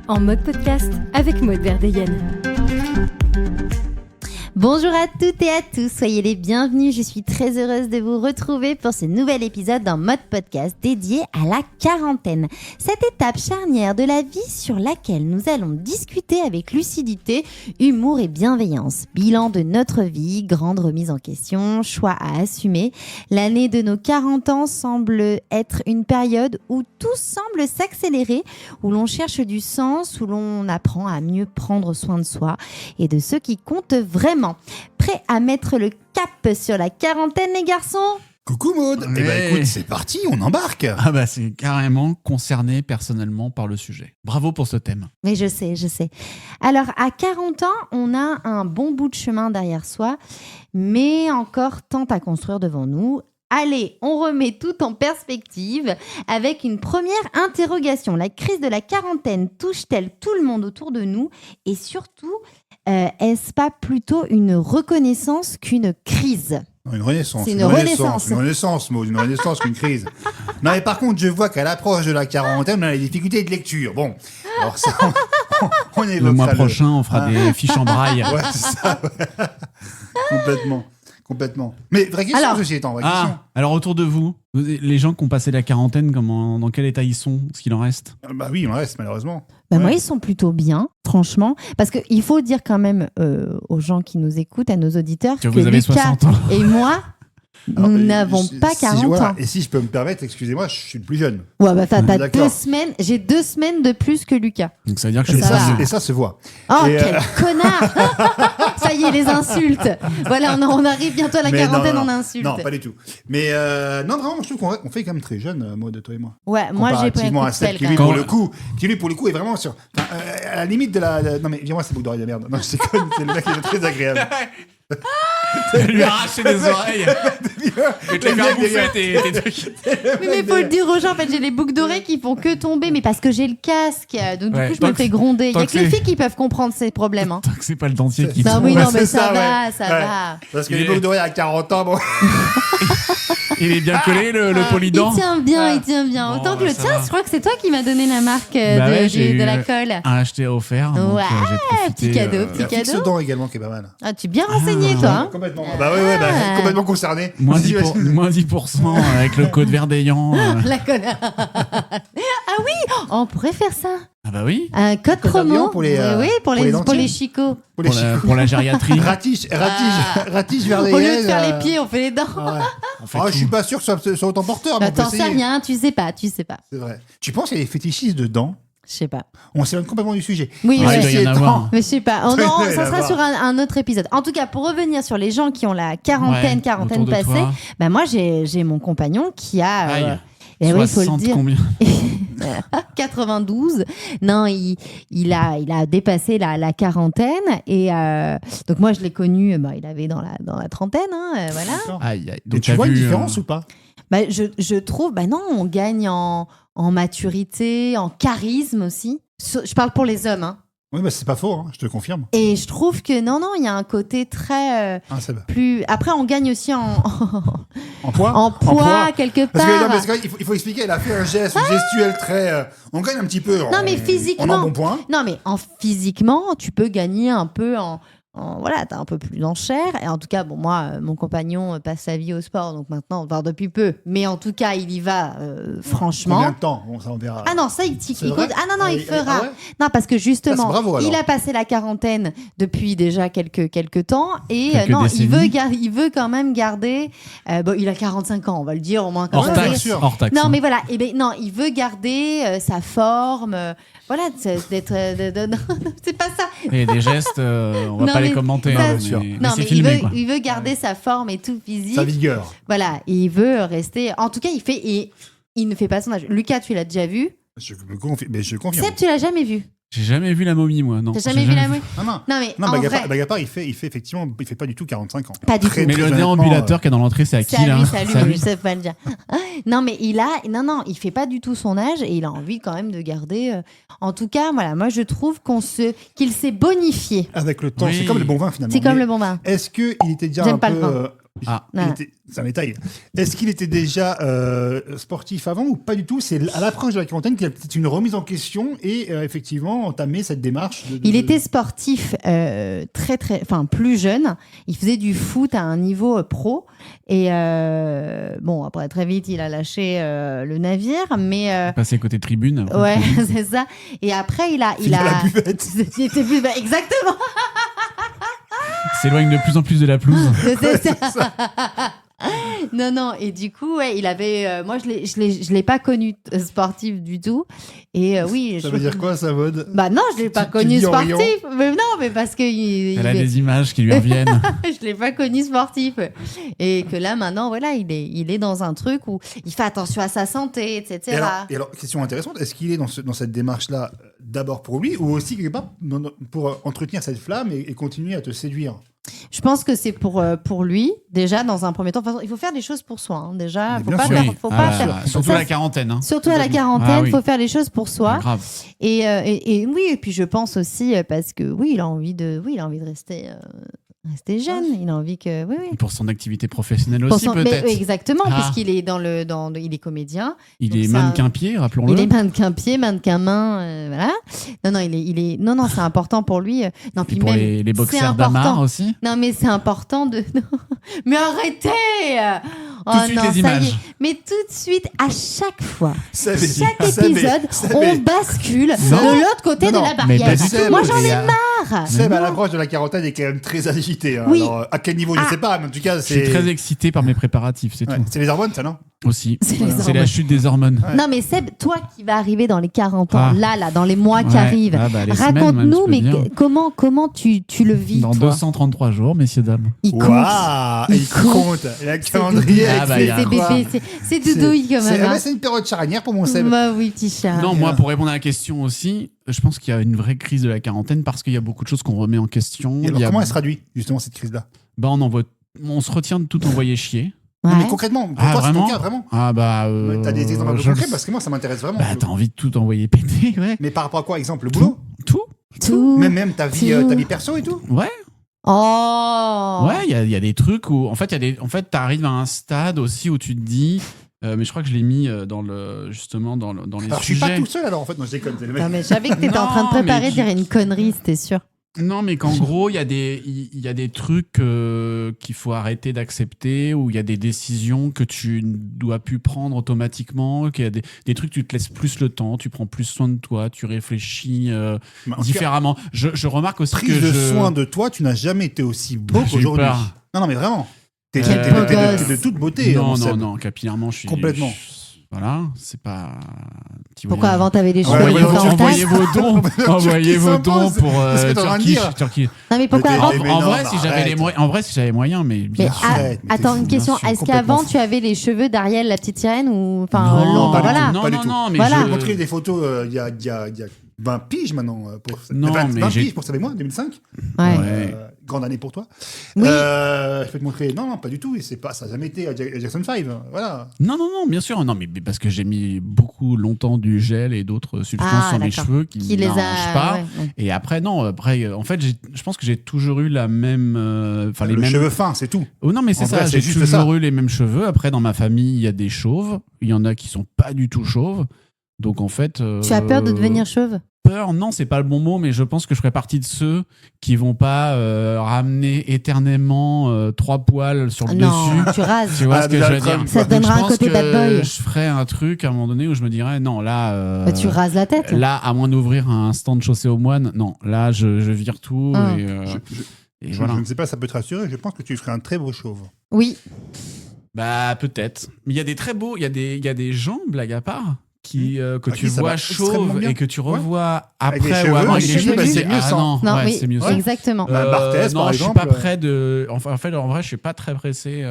En mode podcast avec Maud Verdeyenne. Bonjour à toutes et à tous, soyez les bienvenus. Je suis très heureuse de vous retrouver pour ce nouvel épisode d'un mode podcast dédié à la quarantaine. Cette étape charnière de la vie sur laquelle nous allons discuter avec lucidité, humour et bienveillance. Bilan de notre vie, grande remise en question, choix à assumer. L'année de nos 40 ans semble être une période où tout semble s'accélérer, où l'on cherche du sens, où l'on apprend à mieux prendre soin de soi et de ceux qui comptent vraiment. Prêts à mettre le cap sur la quarantaine, les garçons ? Coucou Maud. Eh ben écoute, c'est parti, on embarque. Ah bah c'est carrément concerné personnellement par le sujet. Bravo pour ce thème. Mais je sais. Alors à 40 ans, on a un bon bout de chemin derrière soi, mais encore tant à construire devant nous. Allez, on remet tout en perspective avec une première interrogation. La crise de la quarantaine touche-t-elle tout le monde autour de nous ? Et surtout, est-ce pas plutôt une reconnaissance qu'une crise ? Non, une renaissance. C'est une renaissance. Une renaissance, Maud, une renaissance qu'une crise. Non, mais par contre, je vois qu'à l'approche de la quarantaine, on a des difficultés de lecture. Bon, alors ça, on évoquera le mois prochain, on fera des fiches en braille. Ouais, c'est ça, ouais. Complètement. Mais vraie question, alors, ceci étant, vraie question. Alors autour de vous, les gens qui ont passé la quarantaine, dans quel état ils sont ? Est-ce qu'il en reste ? Bah oui, il en reste, malheureusement. Moi, ils sont plutôt bien, franchement. Parce qu'il faut dire quand même aux gens qui nous écoutent, à nos auditeurs, que vous avez Lucas 60 ans. et moi, nous n'avons pas 40 ans. Et si je peux me permettre, excusez-moi, je suis le plus jeune. Ouais, bah t'as D'accord. 2 semaines, j'ai 2 semaines de plus que Lucas. Donc ça veut dire que je suis Ça va. pas Et ça se voit. Oh, Et, quel connard. Ça y est, les insultes. Voilà, on arrive bientôt à la Mais quarantaine, non, on insulte. Non, pas du tout. Mais non, vraiment, je trouve qu'on fait quand même très jeune, Maud, toi et moi. Ouais, moi j'ai pris un coup Comparativement de à celle pelle qui quand lui, même. pour le coup, est vraiment sur... à la limite de la... Non mais, dis-moi, c'est boucle d'oreille de merde. Non, c'est con, c'est le mec qui est très agréable. lui arracher les oreilles et te les faire bouffer tes trucs. Oui, mais faut le dire aux gens, en fait, j'ai les boucles d'oreilles qui font que tomber, mais parce que j'ai le casque. Donc, du Ouais, coup, je tant me que fais gronder. Il y tant a que que les c'est- filles qui peuvent comprendre ces problèmes. Hein. Tant que c'est pas le dentier qui Non, tombe. oui, non, mais c'est ça ouais. va. Parce que les boucles d'oreille à 40 ans, bon... Il est bien collé le Il polydent. tient bien, il tient bien. Bon, Autant que bah, le ça tien, va. je crois que c'est toi qui m'as donné la marque Bah ouais, j'ai de eu la colle. un acheté à offert. Donc, Ouais, j'ai profité, petit cadeau, Il y a petit Fixe cadeau. dedans également qui est pas mal. Ah, tu es bien renseigné, toi. Hein. Complètement. Bah ouais, Ah. complètement concerné. Moins Vas-y, 10%, vas-y. moins 10% avec le code verdayant. La colle. Ah oui, oh, on pourrait faire ça. Ah bah oui, Un code Code promo. Adrien pour les, Oui, pour pour les les dentiers. chicots. Pour les pour la gériatrie. Ratiche vers les Au lieu de faire les pieds, on fait les dents. On fait Ah, je tout. suis pas sûr que ce soit autant porteur, mais on peut T'en sais essayer. rien, tu sais pas. C'est vrai. Tu penses qu'il y a des fétichistes dedans ? Je sais pas. On s'éloigne complètement du sujet. Oui, Ah, mais il doit y en avoir. Mais je sais pas. Oh, Il non, doit y ça en sera avoir. sur un autre épisode. En tout cas, pour revenir sur les gens qui ont la quarantaine autour de passée, toi. bah moi j'ai mon compagnon qui a. Aïe. Et oui, il faut le 60 dire. combien 92. Non, il a dépassé la quarantaine et donc moi je l'ai connu. Bah, il avait dans la trentaine, hein, voilà. Aïe, aïe. Et Donc tu vois une différence ou pas ? Bah, je trouve, bah non, on gagne en maturité, en charisme aussi. Je parle pour les hommes, hein. Oui, bah c'est pas faux, hein, je te le confirme. Et je trouve que non, il y a un côté très Ah, c'est bon. plus. Après, on gagne aussi en poids en poids quelque part. Parce qu'il faut expliquer, elle a fait un geste, une gestuelle très... on gagne un petit peu. Non, mais physiquement. On a un bon point. Non, mais physiquement, tu peux gagner un peu voilà, t'as un peu plus en chair. Et en tout cas, bon, moi, mon compagnon passe sa vie au sport, donc maintenant, voire depuis peu. Mais en tout cas, il y va franchement. Combien de temps ? Bon, ça, on verra. Ah non, ça, C'est vrai compte. Ah non, il fera. Ah ouais Non, parce que justement, Ça, c'est bravo, alors. il a passé la quarantaine depuis déjà quelques temps. Et Quelques non, décennies. il veut quand même garder. Bon, il a 45 ans, on va le dire au moins comme Hors ça. bien taxe. sûr. Hors taxe. Non, hein. mais voilà. Et ben non, il veut garder sa forme. Voilà, d'être. Non, c'est pas ça. Et des gestes, on va Non, pas les mais commenter. ça- hein, sûr. mais Non, c'est mais filmé, quoi. il veut garder sa forme et tout physique. Sa vigueur. Voilà, et il veut rester. En tout cas, il ne fait pas son âge. Lucas, tu l'as déjà vu. Je confirme. Seb, tu l'as jamais vu. J'ai jamais vu la momie, moi. Non. T'as J'ai jamais vu la momie. Non, Non, mais non, en Bagapar, vrai. Bagapar, il fait effectivement, il fait pas du tout 45 ans. Pas du tout. Mais le honnêtement, déambulateur qui est dans l'entrée, c'est à qui C'est à là lui, c'est à lui, je sais pas le dire. Non, mais il fait pas du tout son âge et il a envie quand même de garder. En tout cas, voilà, moi je trouve qu'il s'est bonifié. Avec le temps, Oui. c'est comme le bon vin finalement. C'est comme Mais le bon vin. Est-ce qu'il était déjà J'aime un pas peu le vin. Ah. C'est un détail. Est-ce qu'il était déjà sportif avant ou pas du tout? C'est à l'approche de la quarantaine qu'il a peut-être une remise en question et effectivement entamé cette démarche. Il était sportif plus jeune. Il faisait du foot à un niveau pro. Et après, très vite, il a lâché le navire. Mais Passé côté tribune. ouais, c'est ça. Et après, il a la buvette. Il était exactement. S'éloigne de plus en plus de la pelouse. C'est ça. Non. Et du coup, ouais, il avait. Moi, je l'ai pas connu sportif du tout. Et oui. Ça veut dire quoi, ça, Maud? Bah non, je l'ai pas Tu connu dis en sportif. riant. Mais non, mais parce que Elle a des images qui lui reviennent. je l'ai pas connu sportif. Et que là, maintenant, voilà, il est dans un truc où il fait attention à sa santé, etc. Et alors, question intéressante, est-ce qu'il est dans cette démarche-là d'abord pour lui ou aussi quelque part pour entretenir cette flamme et continuer à te séduire? Je pense que c'est pour lui, déjà, dans un premier temps. De toute façon, il faut faire des choses pour soi. Hein, déjà, Mais faut bien pas sûr. faire. Faut pas faire surtout ça, à la quarantaine. Hein. Surtout à la quarantaine, Ah oui. faut faire les choses pour soi. Grave. Et oui, et puis je pense aussi parce que oui, il a envie de rester jeune. Il a envie que oui. Pour son activité professionnelle Pour aussi, son- peut-être. mais, exactement, Ah. puisqu'il est il est comédien. Il Donc est ça- mannequin-pied, rappelons-le. Il est mannequin pied, mannequin main, voilà. Non, c'est important pour lui. Non, Et puis pour même, les c'est boxeurs d'Amar important. aussi. Non, mais c'est important de. Mais arrêtez Tout de suite, les ça y est. images. Mais tout de suite, à chaque fois, Ça, chaque mais- ça, mais- épisode, ça, on mais- bascule Non. de l'autre côté Non, de non, la mais barrière. pas du tout. Moi, j'en ai Et, marre. Seb, à l'approche de la quarantaine, est quand même très agité. Hein. Oui. Alors, à quel niveau, je ne sais pas, mais en tout cas, Je suis c'est. très excité par mes préparatifs, c'est Ouais. tout. C'est les hormones, ça, non? Aussi. C'est les C'est hormones. la chute des hormones. Ouais. Non, mais Seb, toi qui vas arriver dans les 40 ans, Ah. là, dans les mois qui Ouais. arrivent, Ah bah, les semaines, même, raconte-nous, je peux mais dire. comment tu le vis, Dans toi 233 jours, messieurs, dames. Il compte. Waouh! Il Il compte. Il a un calendrier. Ah, bah, il y a C'est un bébé, c'est doudouille quand même. hein. C'est une période charnière pour mon Seb. Bah oui, petit chat. Non, moi, pour répondre à la question aussi, je pense qu'il y a une vraie crise de la quarantaine parce qu'il y a beaucoup de choses qu'on remet en question. Et alors, Il y a- comment elle se traduit, justement, cette crise-là? Bah, on se retient de tout envoyer chier. Non, mais Ouais. concrètement, pour Ah, toi, c'est ton vraiment cas, vraiment. Ah bah. T'as des exemples un peu je le concrets sais. parce que moi, ça m'intéresse vraiment. Bah, t'as envie de tout envoyer péter, ouais. Mais par rapport à quoi, exemple, le boulot? Tout. Tout. Même ta vie Tout. perso et tout? Ouais. Oh. Ouais, il y a des trucs où, en fait, t'arrives à un stade aussi où tu te dis, mais je crois que je l'ai mis dans les Alors, je suis sujets. pas tout seul, alors, en fait, non, je déconne. C'est le mec. Non, mais je savais que t'étais en train de Non, préparer mais de dire une connerie, c'était sûr. Non, mais qu'en gros, il y a des trucs qu'il faut arrêter d'accepter, ou il y a des décisions que tu ne dois plus prendre automatiquement, qu'il y a des trucs, tu te laisses plus le temps, tu prends plus soin de toi, tu réfléchis Mais en tout cas, différemment. Je remarque aussi prise que de soin de toi, tu n'as jamais été aussi beau J'ai eu qu'aujourd'hui. peur. Non, mais vraiment. T'es Quel beau gosse. de toute beauté. Non, mon non, Seb. non, capillairement, je suis... Complètement. Voilà, c'est pas... petit Pourquoi voyage. avant t'avais les cheveux Ouais, et ouais, tout en Envoyez tasse vos dons, envoyez vos dons s'impose. pour C'est ce que t'es en train de dire. Turquie. Non mais pourquoi Mais avant t'es- En non, vrai, mais si j'avais arrête. en vrai, si j'avais moyen, mais bien Mais sûr. Arrête, mais attends t'es une fou, question, bien sûr, est-ce complètement qu'avant fou. tu avais les cheveux d'Ariel la petite sirène ou enfin Non, long, pas du voilà. tout. non, Pas du non, tout. non, mais Voilà. J'ai je... montré des photos il y a 20 piges maintenant. Non, Enfin, mais 20 j'ai- piges pour ça et moi, 2005. Ouais. Ouais. Grande année pour toi. Oui. Je peux te montrer. Non, pas du tout. Et ça n'a jamais été à Jackson 5. Voilà. Non, bien sûr. Non, mais parce que j'ai mis beaucoup longtemps du gel et d'autres substances Ah, sur mes d'accord. cheveux qui Qui ne les m'arrangent pas. ouais. Et après, non. En fait, je pense que j'ai toujours eu la même. Enfin, les Le mêmes. cheveu fin, c'est tout. Oh, non, mais c'est En ça. vrai, c'est J'ai juste toujours ça. eu les mêmes cheveux. Après, dans ma famille, il y a des chauves. Il y en a qui sont pas du tout chauves. Donc, en fait. Tu as peur de devenir chauve? Peur, non, c'est pas le bon mot, mais je pense que je ferai partie de ceux qui vont pas ramener éternellement 3 poils sur le Non, dessus. tu rases. Tu vois Ah, ce que je Donald veux dire Trump, Ça te Donc, donnera je un pense côté que bad boy. Je ferai un truc à un moment donné où je me dirais non, là. Bah, tu rases la tête. Là, à moins d'ouvrir un stand chaussée aux moines, non, là, je vire tout. Ah. Et Je voilà. ne sais pas, ça peut te rassurer. Je pense que tu ferais un très beau chauve. Oui. Bah, peut-être. Mais il y a des très beaux, il y a des gens, blague à part, que Ah, tu qui, ça vois va extrêmement chauves bien. et que tu Ouais. revois Avec les après cheveux, ou avant avec avec les les cheveux, cheveux. c'est mieux sans. non, Non, ouais, oui, c'est mieux sans. exactement. Bah, Barthès, non, par je suis exemple. pas prêt de. Enfin, en fait, en vrai, je suis pas très pressé.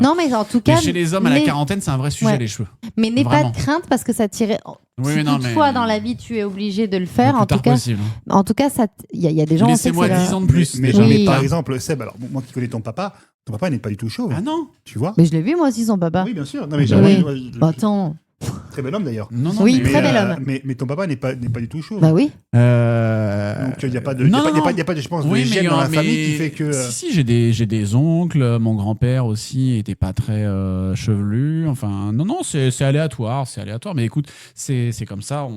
Non, mais en tout Mais cas. chez les hommes à la n'aie- quarantaine, c'est un vrai sujet, Ouais. les cheveux. Mais n'aie pas Vraiment. de crainte parce que ça tirait. Oui, si mais non, toutefois mais- dans la vie tu es obligé de le Le faire, plus en tard tout cas, possible. il y a des gens. on sait que Laissez-moi c'est 10 la- ans de plus. Mais, déjà. Oui. par exemple, Seb, alors moi qui connais ton papa n'est pas du tout chauve. Ah non. Tu vois? Mais je l'ai vu moi aussi son papa. Oui, bien sûr. Non, mais Oui. j'avais- Bah, attends. très bel homme d'ailleurs. Non, non. Oui, mais- très bel homme. Mais ton papa n'est pas du tout chauve. Bah oui. Donc il n'y a pas de, non, y a pas de, je pense, de Oui, gêne dans la famille qui fait que. Si, j'ai des oncles. Mon grand-père aussi était pas très chevelu. Enfin, non, c'est aléatoire. Mais écoute, c'est comme ça.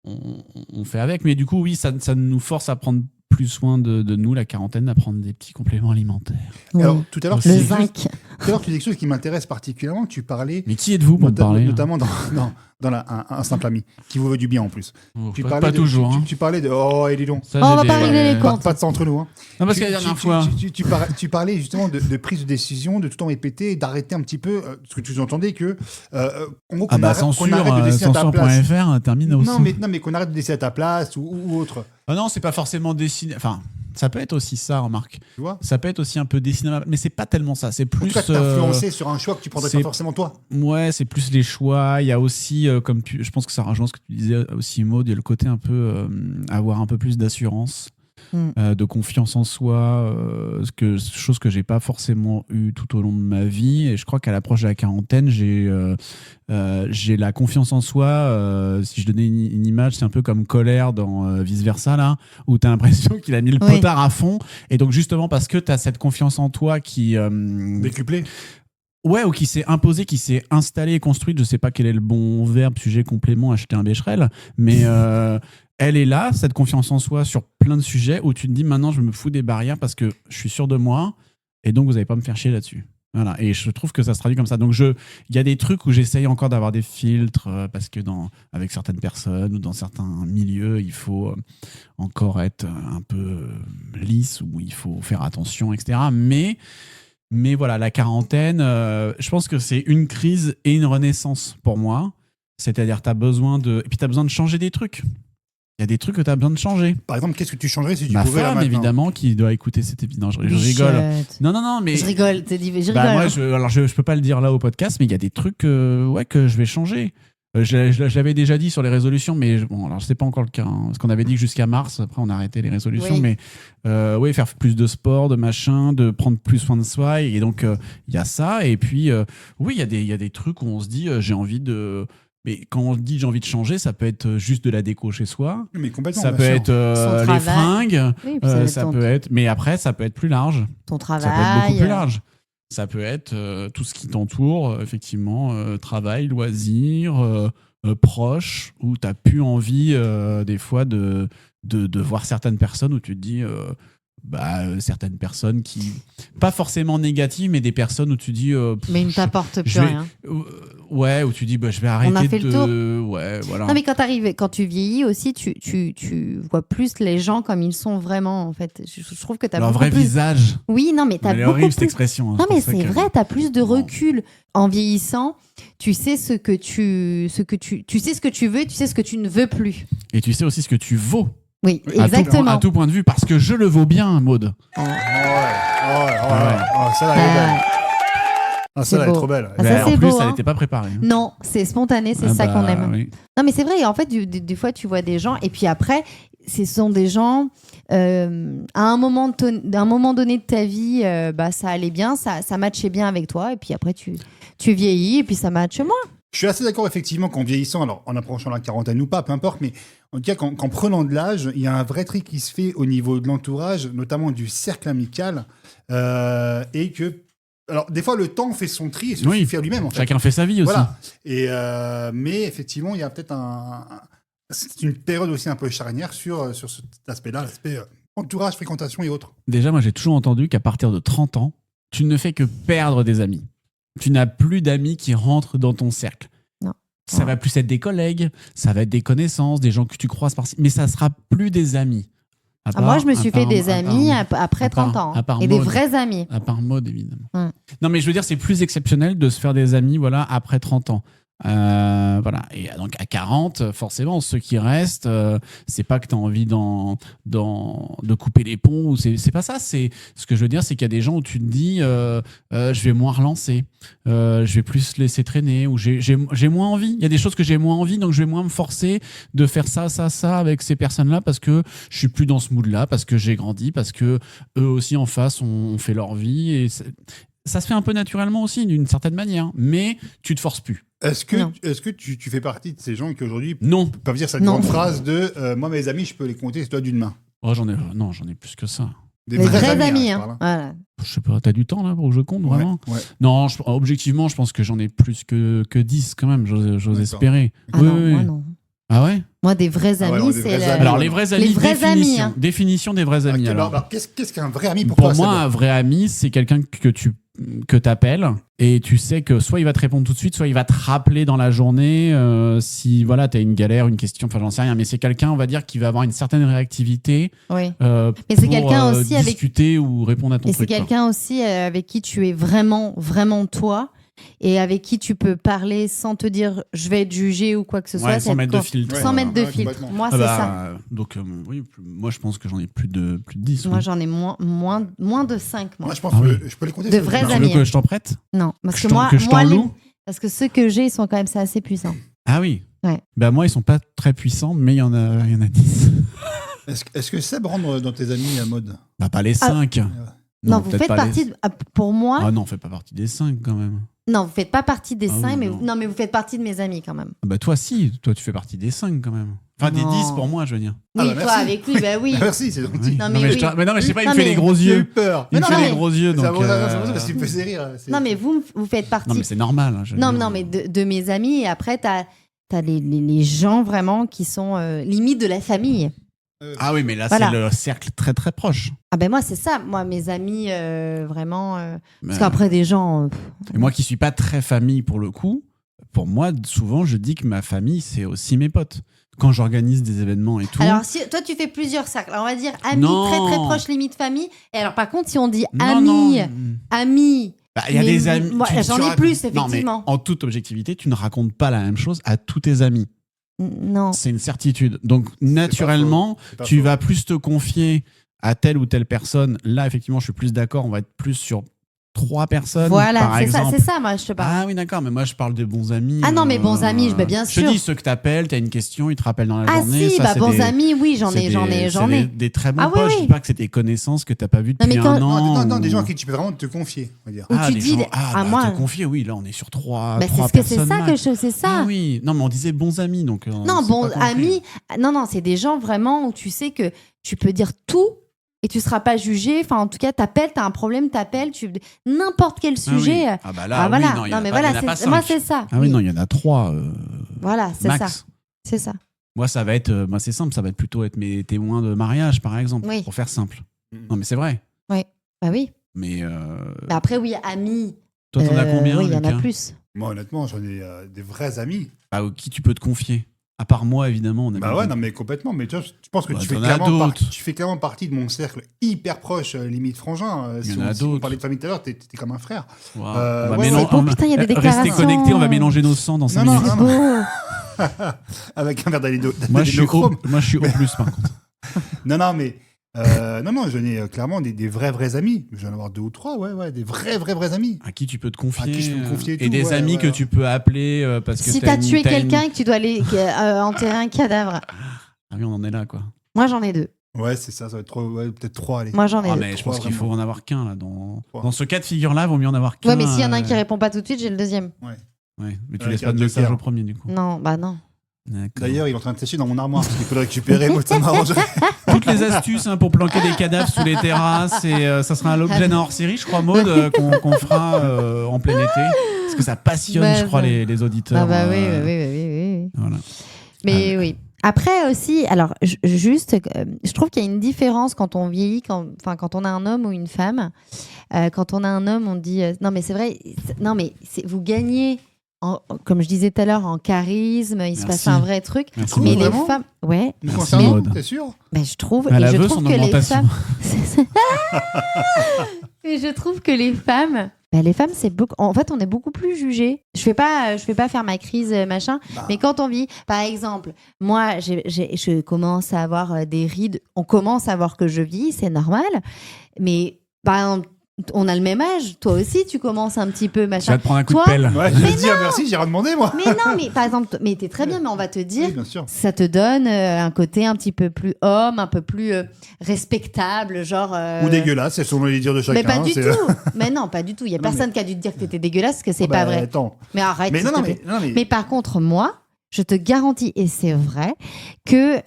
On fait avec. Mais du coup, oui, ça nous force à prendre plus soin de nous, la quarantaine, à prendre des petits compléments alimentaires. Oui. Alors, tout à l'heure, Le zinc. tu dis quelque chose qui m'intéresse particulièrement. Tu parlais. Mais qui êtes-vous pour me parler Notamment dans un simple ami qui vous veut du bien en plus. Tu Pas parlais toujours. Hein. Tu parlais de. Oh, et dis donc. Ça, on j'ai va des- pas régler les comptes. Pas de ça entre nous. Hein. Non, parce que la dernière fois. Tu parlais justement de prise de décision, de tout le temps répéter, d'arrêter un petit peu. Ce que tu entendais que. En gros, qu'on arrête de laisser à ta place. censure.fr termine aussi. Non, mais qu'on arrête de laisser à ta place ou autre. Ah non, c'est pas forcément dessiné. Enfin, ça peut être aussi ça, remarque. Tu vois. Ça peut être aussi un peu dessiné, mais c'est pas tellement ça. C'est En plus. tout cas, t'influencer sur un choix que tu prendrais pas forcément toi. Ouais, c'est plus les choix. Il y a aussi, je pense que ça rejoint ce que tu disais aussi, Maud, il y a le côté un peu avoir un peu plus d'assurance, de confiance en soi, chose que j'ai pas forcément eu tout au long de ma vie. Et je crois qu'à l'approche de la quarantaine, j'ai la confiance en soi. Si je donnais une image, c'est un peu comme Colère dans Vice Versa, là, où tu as l'impression qu'il a mis le potard à fond. Et donc, justement, parce que tu as cette confiance en toi qui. Décuplé. Ouais, ou qui s'est imposée, qui s'est installée et construite. Je sais pas quel est le bon verbe, sujet, complément, acheter un Becherel. Mais elle est là, cette confiance en soi, sur plein de sujets où tu te dis maintenant, je me fous des barrières parce que je suis sûr de moi. Et donc, vous n'allez pas me faire chier là-dessus. Voilà. Et je trouve que ça se traduit comme ça. Donc, il y a des trucs où j'essaye encore d'avoir des filtres parce que avec certaines personnes ou dans certains milieux, il faut encore être un peu lisse ou il faut faire attention, etc. Mais voilà, la quarantaine, je pense que c'est une crise et une renaissance pour moi. C'est-à-dire, tu as besoin de changer des trucs. Il y a des trucs que tu as besoin de changer. Par exemple, qu'est-ce que tu changerais si tu Ma pouvais là femme, maintenant ? évidemment, qui doit écouter cet épisode. Non, je rigole. Non, mais. Je rigole, t'as dit, je rigole. Bah, moi, hein. je peux pas le dire là au podcast, mais il y a des trucs que je vais changer. Je l'avais déjà dit sur les résolutions, mais alors c'est pas encore le cas. Hein, parce qu'on avait dit que jusqu'à mars, après on a arrêté les résolutions, Oui. mais faire plus de sport, de machin, de prendre plus soin de soi. Et donc, il y a ça. Et puis, oui, il y a des trucs où on se dit, j'ai envie de. Mais quand on dit j'ai envie de changer, ça peut être juste de la déco chez soi. Mais complètement. Ça bien peut sûr. être Son les travail. fringues. Oui, puis ça va être Ça ton- peut être. Mais après, ça peut être plus large. Ton Ça peut être travail. beaucoup plus large. Ça peut être tout ce qui t'entoure, effectivement, travail, loisirs, proches, où tu n'as plus envie, des fois, de voir certaines personnes où tu te dis. Certaines personnes qui. Pas forcément négatives, mais des personnes où tu dis. Mais il ne t'apporte plus je vais- rien. Ouais, où tu dis, je vais arrêter On a fait de. le tour. Ouais, voilà. Non, mais quand tu vieillis aussi, tu vois plus les gens comme ils sont vraiment, en fait. Je trouve que tu as Leur beaucoup vrai plus... visage. Oui, non, mais tu as Elle est beaucoup horrible plus... cette expression. hein, Non, mais pour ça c'est que- vrai, tu as plus de Non. recul. En vieillissant, tu sais ce que tu sais ce que tu veux, tu sais ce que tu ne veux plus. Et tu sais aussi ce que tu vaux. Oui, Oui, exactement. À tout point de vue, parce que je le vaux bien, Maud. Ouais. Ouais. Ça, là, elle est belle. C'est Ça, là, elle est beau. trop belle. Ah, ça, Ben, c'est en plus, beau, elle hein. n'était pas préparée. hein. Non, c'est spontané, c'est Ah ça bah, qu'on aime. oui. Non, mais c'est vrai, en fait, des fois, tu vois des gens, et puis après, ce sont des gens, à un moment donné de ta vie, ça allait bien, ça matchait bien avec toi, et puis après, tu vieillis, et puis ça matche moins. Je suis assez d'accord, effectivement, qu'en vieillissant, alors en approchant la quarantaine ou pas, peu importe, mais en tout cas, qu'en prenant de l'âge, il y a un vrai tri qui se fait au niveau de l'entourage, notamment du cercle amical, et que. Alors, des fois, le temps fait son tri et se Oui. suffit à lui-même, en fait. Chacun fait sa vie aussi. Voilà. Et, mais effectivement, il y a peut-être c'est une période aussi un peu charnière sur cet aspect-là, l'aspect entourage, fréquentation et autres. Déjà, moi, j'ai toujours entendu qu'à partir de 30 ans, tu ne fais que perdre des amis. Tu n'as plus d'amis qui rentrent dans ton cercle. Non. Ça va plus être des collègues, ça va être des connaissances, des gens que tu croises par-ci, mais ça sera plus des amis. Moi, je me suis fait des amis après 30 ans, à part et des Maud. vrais amis. À part Maud, évidemment. Ouais. Non, mais je veux dire, c'est plus exceptionnel de se faire des amis après 30 ans. Voilà. Et donc à 40, forcément, ceux qui restent, c'est pas que tu as envie de couper les ponts, ou c'est pas ça. C'est ce que je veux dire, c'est qu'il y a des gens où tu te dis, je vais moins relancer, je vais plus laisser traîner, ou j'ai moins envie. Il y a des choses que j'ai moins envie, donc je vais moins me forcer de faire ça avec ces personnes-là, parce que je suis plus dans ce mood-là, parce que j'ai grandi, parce que eux aussi en face ont fait leur vie, et ça se fait un peu naturellement aussi, d'une certaine manière, mais tu te forces plus. Est-ce Non. que tu fais partie de ces gens qui aujourd'hui Non. peuvent dire cette Non. grande phrase de moi, mes amis, je peux les compter sur le doigt d'une main? Oh, j'en ai plus que ça. Des Les vrais amis, amis. je Hein. parle, hein. Voilà. Je sais pas, t'as du temps là pour que je compte vraiment? Ouais. Non, objectivement, je pense que j'en ai plus que 10 quand même, j'ose D'accord. espérer. Ah Oui, non, oui. moi non. Ah ouais? Moi, des vrais Ah ouais, amis, des c'est vrais la- amis. Alors, les vrais amis, Les vrais amis, définition. hein. Définition des vrais amis. Ok, alors. alors, qu'est-ce qu'un vrai ami pour Pour toi, moi, Seb un vrai ami, c'est quelqu'un que t'appelles et tu sais que soit il va te répondre tout de suite, soit il va te rappeler dans la journée si voilà, t'as une galère, une question, enfin j'en sais rien, mais c'est quelqu'un, on va dire, qui va avoir une certaine réactivité Oui. pour Mais c'est quelqu'un aussi avec- discuter ou répondre à ton Et c'est truc. quoi. quelqu'un aussi avec qui tu es vraiment, vraiment toi et avec qui tu peux parler sans te dire je vais être jugé ou quoi que ce soit. Ouais, sans C'est mettre de quand- filtre. Sans mettre de Ouais, filtre. complètement. Moi, Ah c'est bah, ça. Donc, oui, moi je pense que j'en ai plus de 10. Moi, oui. j'en ai moins de 5, moi. Moi, je pense Ah que oui. je peux les compter. De sur les vrais mains. Tu amis. veux que je t'en prête? Non, parce que Que moi, je t'en loue? parce que ceux que j'ai, ils sont quand même ça assez puissants. Ah oui. Ouais. Bah moi, ils sont pas très puissants, mais il y en a 10. Est-ce que Seb rentre dans tes amis à mode? Bah pas les 5. Non, vous peut-être faites pas partie. Pour moi, Ah non, on fait pas partie des 5 quand même. non, vous faites pas partie des Ah 5, oui, mais non. mais vous faites partie de mes amis quand même. Ah bah toi si, toi tu fais partie des 5 quand même. Enfin des Non. 10 pour moi, je veux dire. Ah Oui, bah, toi merci. avec lui, bah oui. Merci, c'est gentil. Non, mais oui. mais non, mais je sais pas, il Non, me fait mais- les gros J'ai eu yeux. peur. Il me non, fait mais- les gros yeux. C'est Donc, pour ça parce qu'il me faisait rire. Non, mais vous faites partie. Non mais c'est normal. hein, je veux Non, dire. non, mais de mes amis, et après, t'as les gens vraiment qui sont limite de la famille. Ah oui, mais là Voilà. c'est le cercle très très proche. Ah ben moi, c'est ça. Moi, mes amis, vraiment... Parce Mais- qu'après, des gens... Et moi qui suis pas très famille pour le coup, pour moi souvent je dis que ma famille c'est aussi mes potes. Quand j'organise des événements et tout. Alors, si, toi, tu fais plusieurs cercles. Alors, on va dire amis, Non. très très proches, limite famille. Et alors, par contre, si on dit Non, amis, non. amis... Bah, il y a mais des amis. moi, j'en ai racontes- plus, Non, mais effectivement. en toute objectivité, tu ne racontes pas la même chose à tous tes amis. Non. C'est une certitude. Donc naturellement, C'est pas tu faux. vas plus te confier à telle ou telle personne. Là, effectivement, je suis plus d'accord. On va être plus sur 3 personnes. Voilà, par c'est ça, exemple. c'est ça, moi, je te parle. Ah oui, d'accord. Mais moi, je parle de bons amis. Ah non, mais bons amis, bien Je sûr. te dis, ceux que t'appelles, t'as une question, ils te rappellent dans la Ah journée. si, ça, bah c'est bons des- amis, oui, j'en c'est ai. des très bons Ah oui, potes. Je oui. dis pas que c'est des connaissances que t'as pas vues Non, mais depuis quand- un an. Non, des ou- gens à qui tu peux vraiment te confier, on va dire. Où tu des dis, gens- ah, bah, moi- te confier, oui. Là, on est sur 3 Bah, c'est personnes. ça max. c'est ça. Ah oui. Non, mais on disait bons amis, donc. Non, c'est bon, pas compris. amis, non, c'est des gens vraiment où tu sais que tu peux dire tout et tu seras pas jugé. Enfin, en tout cas, t'appelles, t'as un problème, t'appelles, n'importe quel Ah sujet. oui. Ah bah là, Ah, voilà. oui, non, il y en a mais pas- il y en voilà, a pas c'est- moi, 5. c'est ça. Ah oui, non, il y en a 3. Voilà, c'est max. ça. C'est ça. Moi, ça va être, moi, c'est simple, ça va être plutôt être mes témoins de mariage, par exemple, Oui. pour faire simple. Mhm. Non, mais c'est vrai. Bah oui. Mais Mais après, oui, amis. toi, t'en as combien Oui, il y en a Lucas plus. Moi, honnêtement, j'en ai des vrais amis. Ah, qui tu peux te confier? À part moi, évidemment. On a Bah bien ouais, dit. non, mais complètement. Mais tu vois, je pense que Bah, tu, fais t'en as clairement d'autres. tu fais clairement partie de mon cercle hyper proche, limite frangin. Il y Si en a si on d'autres. parlait de famille tout à l'heure, t'es comme un frère. Wow. Ouais, On va ouais, mélanger- c'est beau, on va- putain, il y a des Restez déclarations. connectés, on va mélanger nos sangs dans 5 Non, non, minutes. C'est non, beau. Avec un verre Moi, je suis au, d'adénochrome. moi, je suis au plus, par contre. Non, non, mais non, j'en ai clairement des vrais amis. Je vais en avoir 2 ou 3, ouais, des vrais amis. À qui tu peux te confier. À qui je peux me confier et et tout, des ouais, amis ouais. que tu peux appeler parce que Si t'as t'as une- tué t'as une- quelqu'un et que tu dois aller enterrer un cadavre. Ah oui, on en est là, quoi. Moi, j'en ai 2. Ouais, c'est ça va être peut-être 3, allez. Moi, j'en ai Ah, 2. mais je pense qu'il faut en avoir qu'un, là. Dans Trois. ce cas de figure-là, il vaut mieux en avoir qu'un. Ouais, mais s'il y en a un qui répond pas tout de suite, j'ai le deuxième. Ouais, mais tu Ouais, laisses qui pas de a message deux au premier, du coup. Non, bah non. D'accord. D'ailleurs, il est en train de sécher dans mon armoire. Il faudrait récupérer. Moi, ça m'arrangerait. Toutes les astuces pour planquer des cadavres sous les terrasses, et ça sera un objet d'un hors-série, je crois, Maud, qu'on fera en plein été. Parce que ça passionne, Bah, je crois, bah. les auditeurs. Ah bah oui. Voilà. Mais Ah, oui. Après aussi, alors juste, je trouve qu'il y a une différence quand on vieillit, quand on a un homme ou une femme. Quand on a un homme, on dit non mais c'est vrai, vous gagnez, comme je disais tout à l'heure, en charisme, il se passe Merci. un vrai truc. Merci, Mais Maud. les Vraiment femmes, ouais. Nous Merci, concernant, Maud. t'es sûr? Ben, je trouve, Elle et je veut trouve son que les augmentation. femmes, et je trouve que les femmes, c'est beaucoup. En fait, on est beaucoup plus jugés. Je fais pas faire ma crise machin. Bah. Mais quand on vit, par exemple, moi, je commence à avoir des rides. On commence à voir que je vis, c'est normal. Mais par exemple, on a le même âge. Toi aussi, tu commences un petit peu Tu vas machin. te prendre un coup Toi de pelle. Ouais, je vais te dire merci, j'ai rien demandé, moi. Mais non, mais par exemple, mais t'es très bien. Mais on va te dire. Oui, bien sûr. Ça te donne un côté un petit peu plus homme, un peu plus respectable, genre. Ou dégueulasse, c'est selon les dires de chacun. Mais pas du c'est- tout. Mais non, pas du tout. Il y a Non, personne qui a dû te dire que t'étais dégueulasse, parce que c'est Ah bah, pas vrai. Attends. Mais arrête. Mais non, s'il non, te plaît. mais, non, mais, Mais par contre, moi, je te garantis, et c'est vrai, que...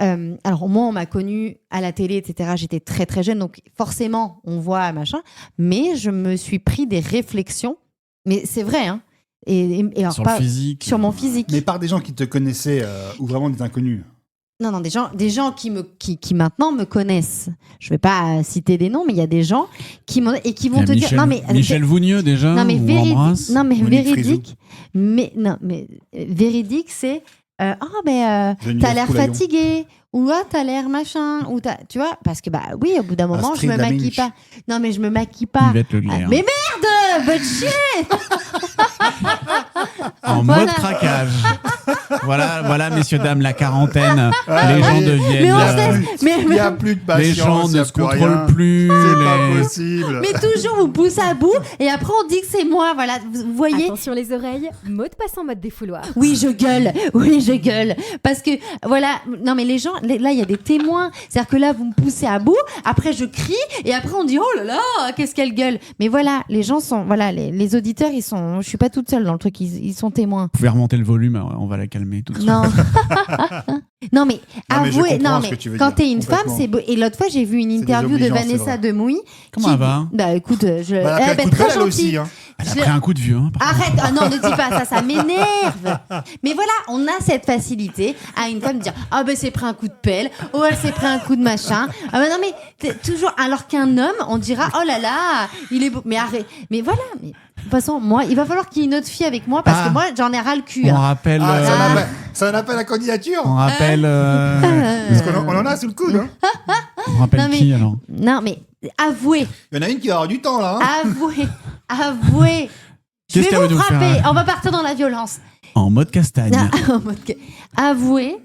alors, moi, on m'a connue à la télé, etc. J'étais très, très jeune, donc forcément, on voit machin. Mais je me suis pris des réflexions. Mais c'est vrai, hein. Et alors, Sur le physique. Sur mon physique. Mais par des gens qui te connaissaient ou vraiment des inconnus. Non, des gens qui maintenant me connaissent. Je vais pas citer des noms, mais il y a des gens qui vont te dire... Non, mais, Michel Vougneux, déjà, non, mais on véridique, l'embrasse. non, mais Monique véridique, véridique, c'est t'as Geneviève l'air Poulaillon. fatigué, ou t'as l'air machin, ou tu vois, parce que oui, au bout d'un moment, Astrid je me maquille Lamiche. pas. Non, mais je me maquille pas. Yvette Le Glaire. Mais merde, bonne chier. En Voilà. mode craquage. voilà, messieurs, dames, la quarantaine. Ah, les gens oui. deviennent... Mais on Il sait- n'y a plus de patience. les gens il y a ne se plus contrôlent rien. plus. C'est pas les- possible. Mais toujours vous pousse à bout, et après on dit que c'est moi, voilà. Vous voyez? Attention les oreilles, Maud passe en mode défouloir. Oui, je gueule. Parce que, voilà, non, mais les gens, là, il y a des témoins. C'est-à-dire que là, vous me poussez à bout, après, je crie, et après, on dit, oh là là, qu'est-ce qu'elle gueule. Mais voilà, les gens sont, voilà, les auditeurs, je suis pas toute seule dans le truc, ils sont témoins. Vous pouvez remonter le volume, on va la calmer tout de suite. Non. Non, mais Non, mais je avouez, comprends non, ce mais que tu veux quand dire, t'es une femme, complètement. c'est beau. Et l'autre fois, j'ai vu une interview de désobligeant, c'est Vanessa vrai. Demouy. Comment elle va? Bah, écoute, Bah, elle a pris un coup de très pelle, elle gentille. aussi. Hein. Elle a Je- pris un coup de vieux. Hein, par contre. Arrête, ah non, ne dis pas ça m'énerve. Mais voilà, on a cette facilité à une femme de dire ah ben c'est pris un coup de pelle, oh elle s'est pris un coup de machin. Ah ben non mais toujours alors qu'un homme, on dira oh là là, il est beau. Mais arrête, mais voilà, mais de toute façon moi, il va falloir qu'il y ait une autre fille avec moi parce que moi j'en ai ras le cul. On Hein. rappelle... Ah, Ah. ça n'appelle la candidature. On rappelle... Parce qu'on en a sous le coude. Hein. on rappelle Non, mais- qui, alors? Non mais avouez, Il y en a une qui va avoir du temps là. Hein. avouez. Je Qu'est-ce vais qu'elle vous veut nous frapper. faire? On va partir dans la violence. En mode castagne. En mode que- Avouez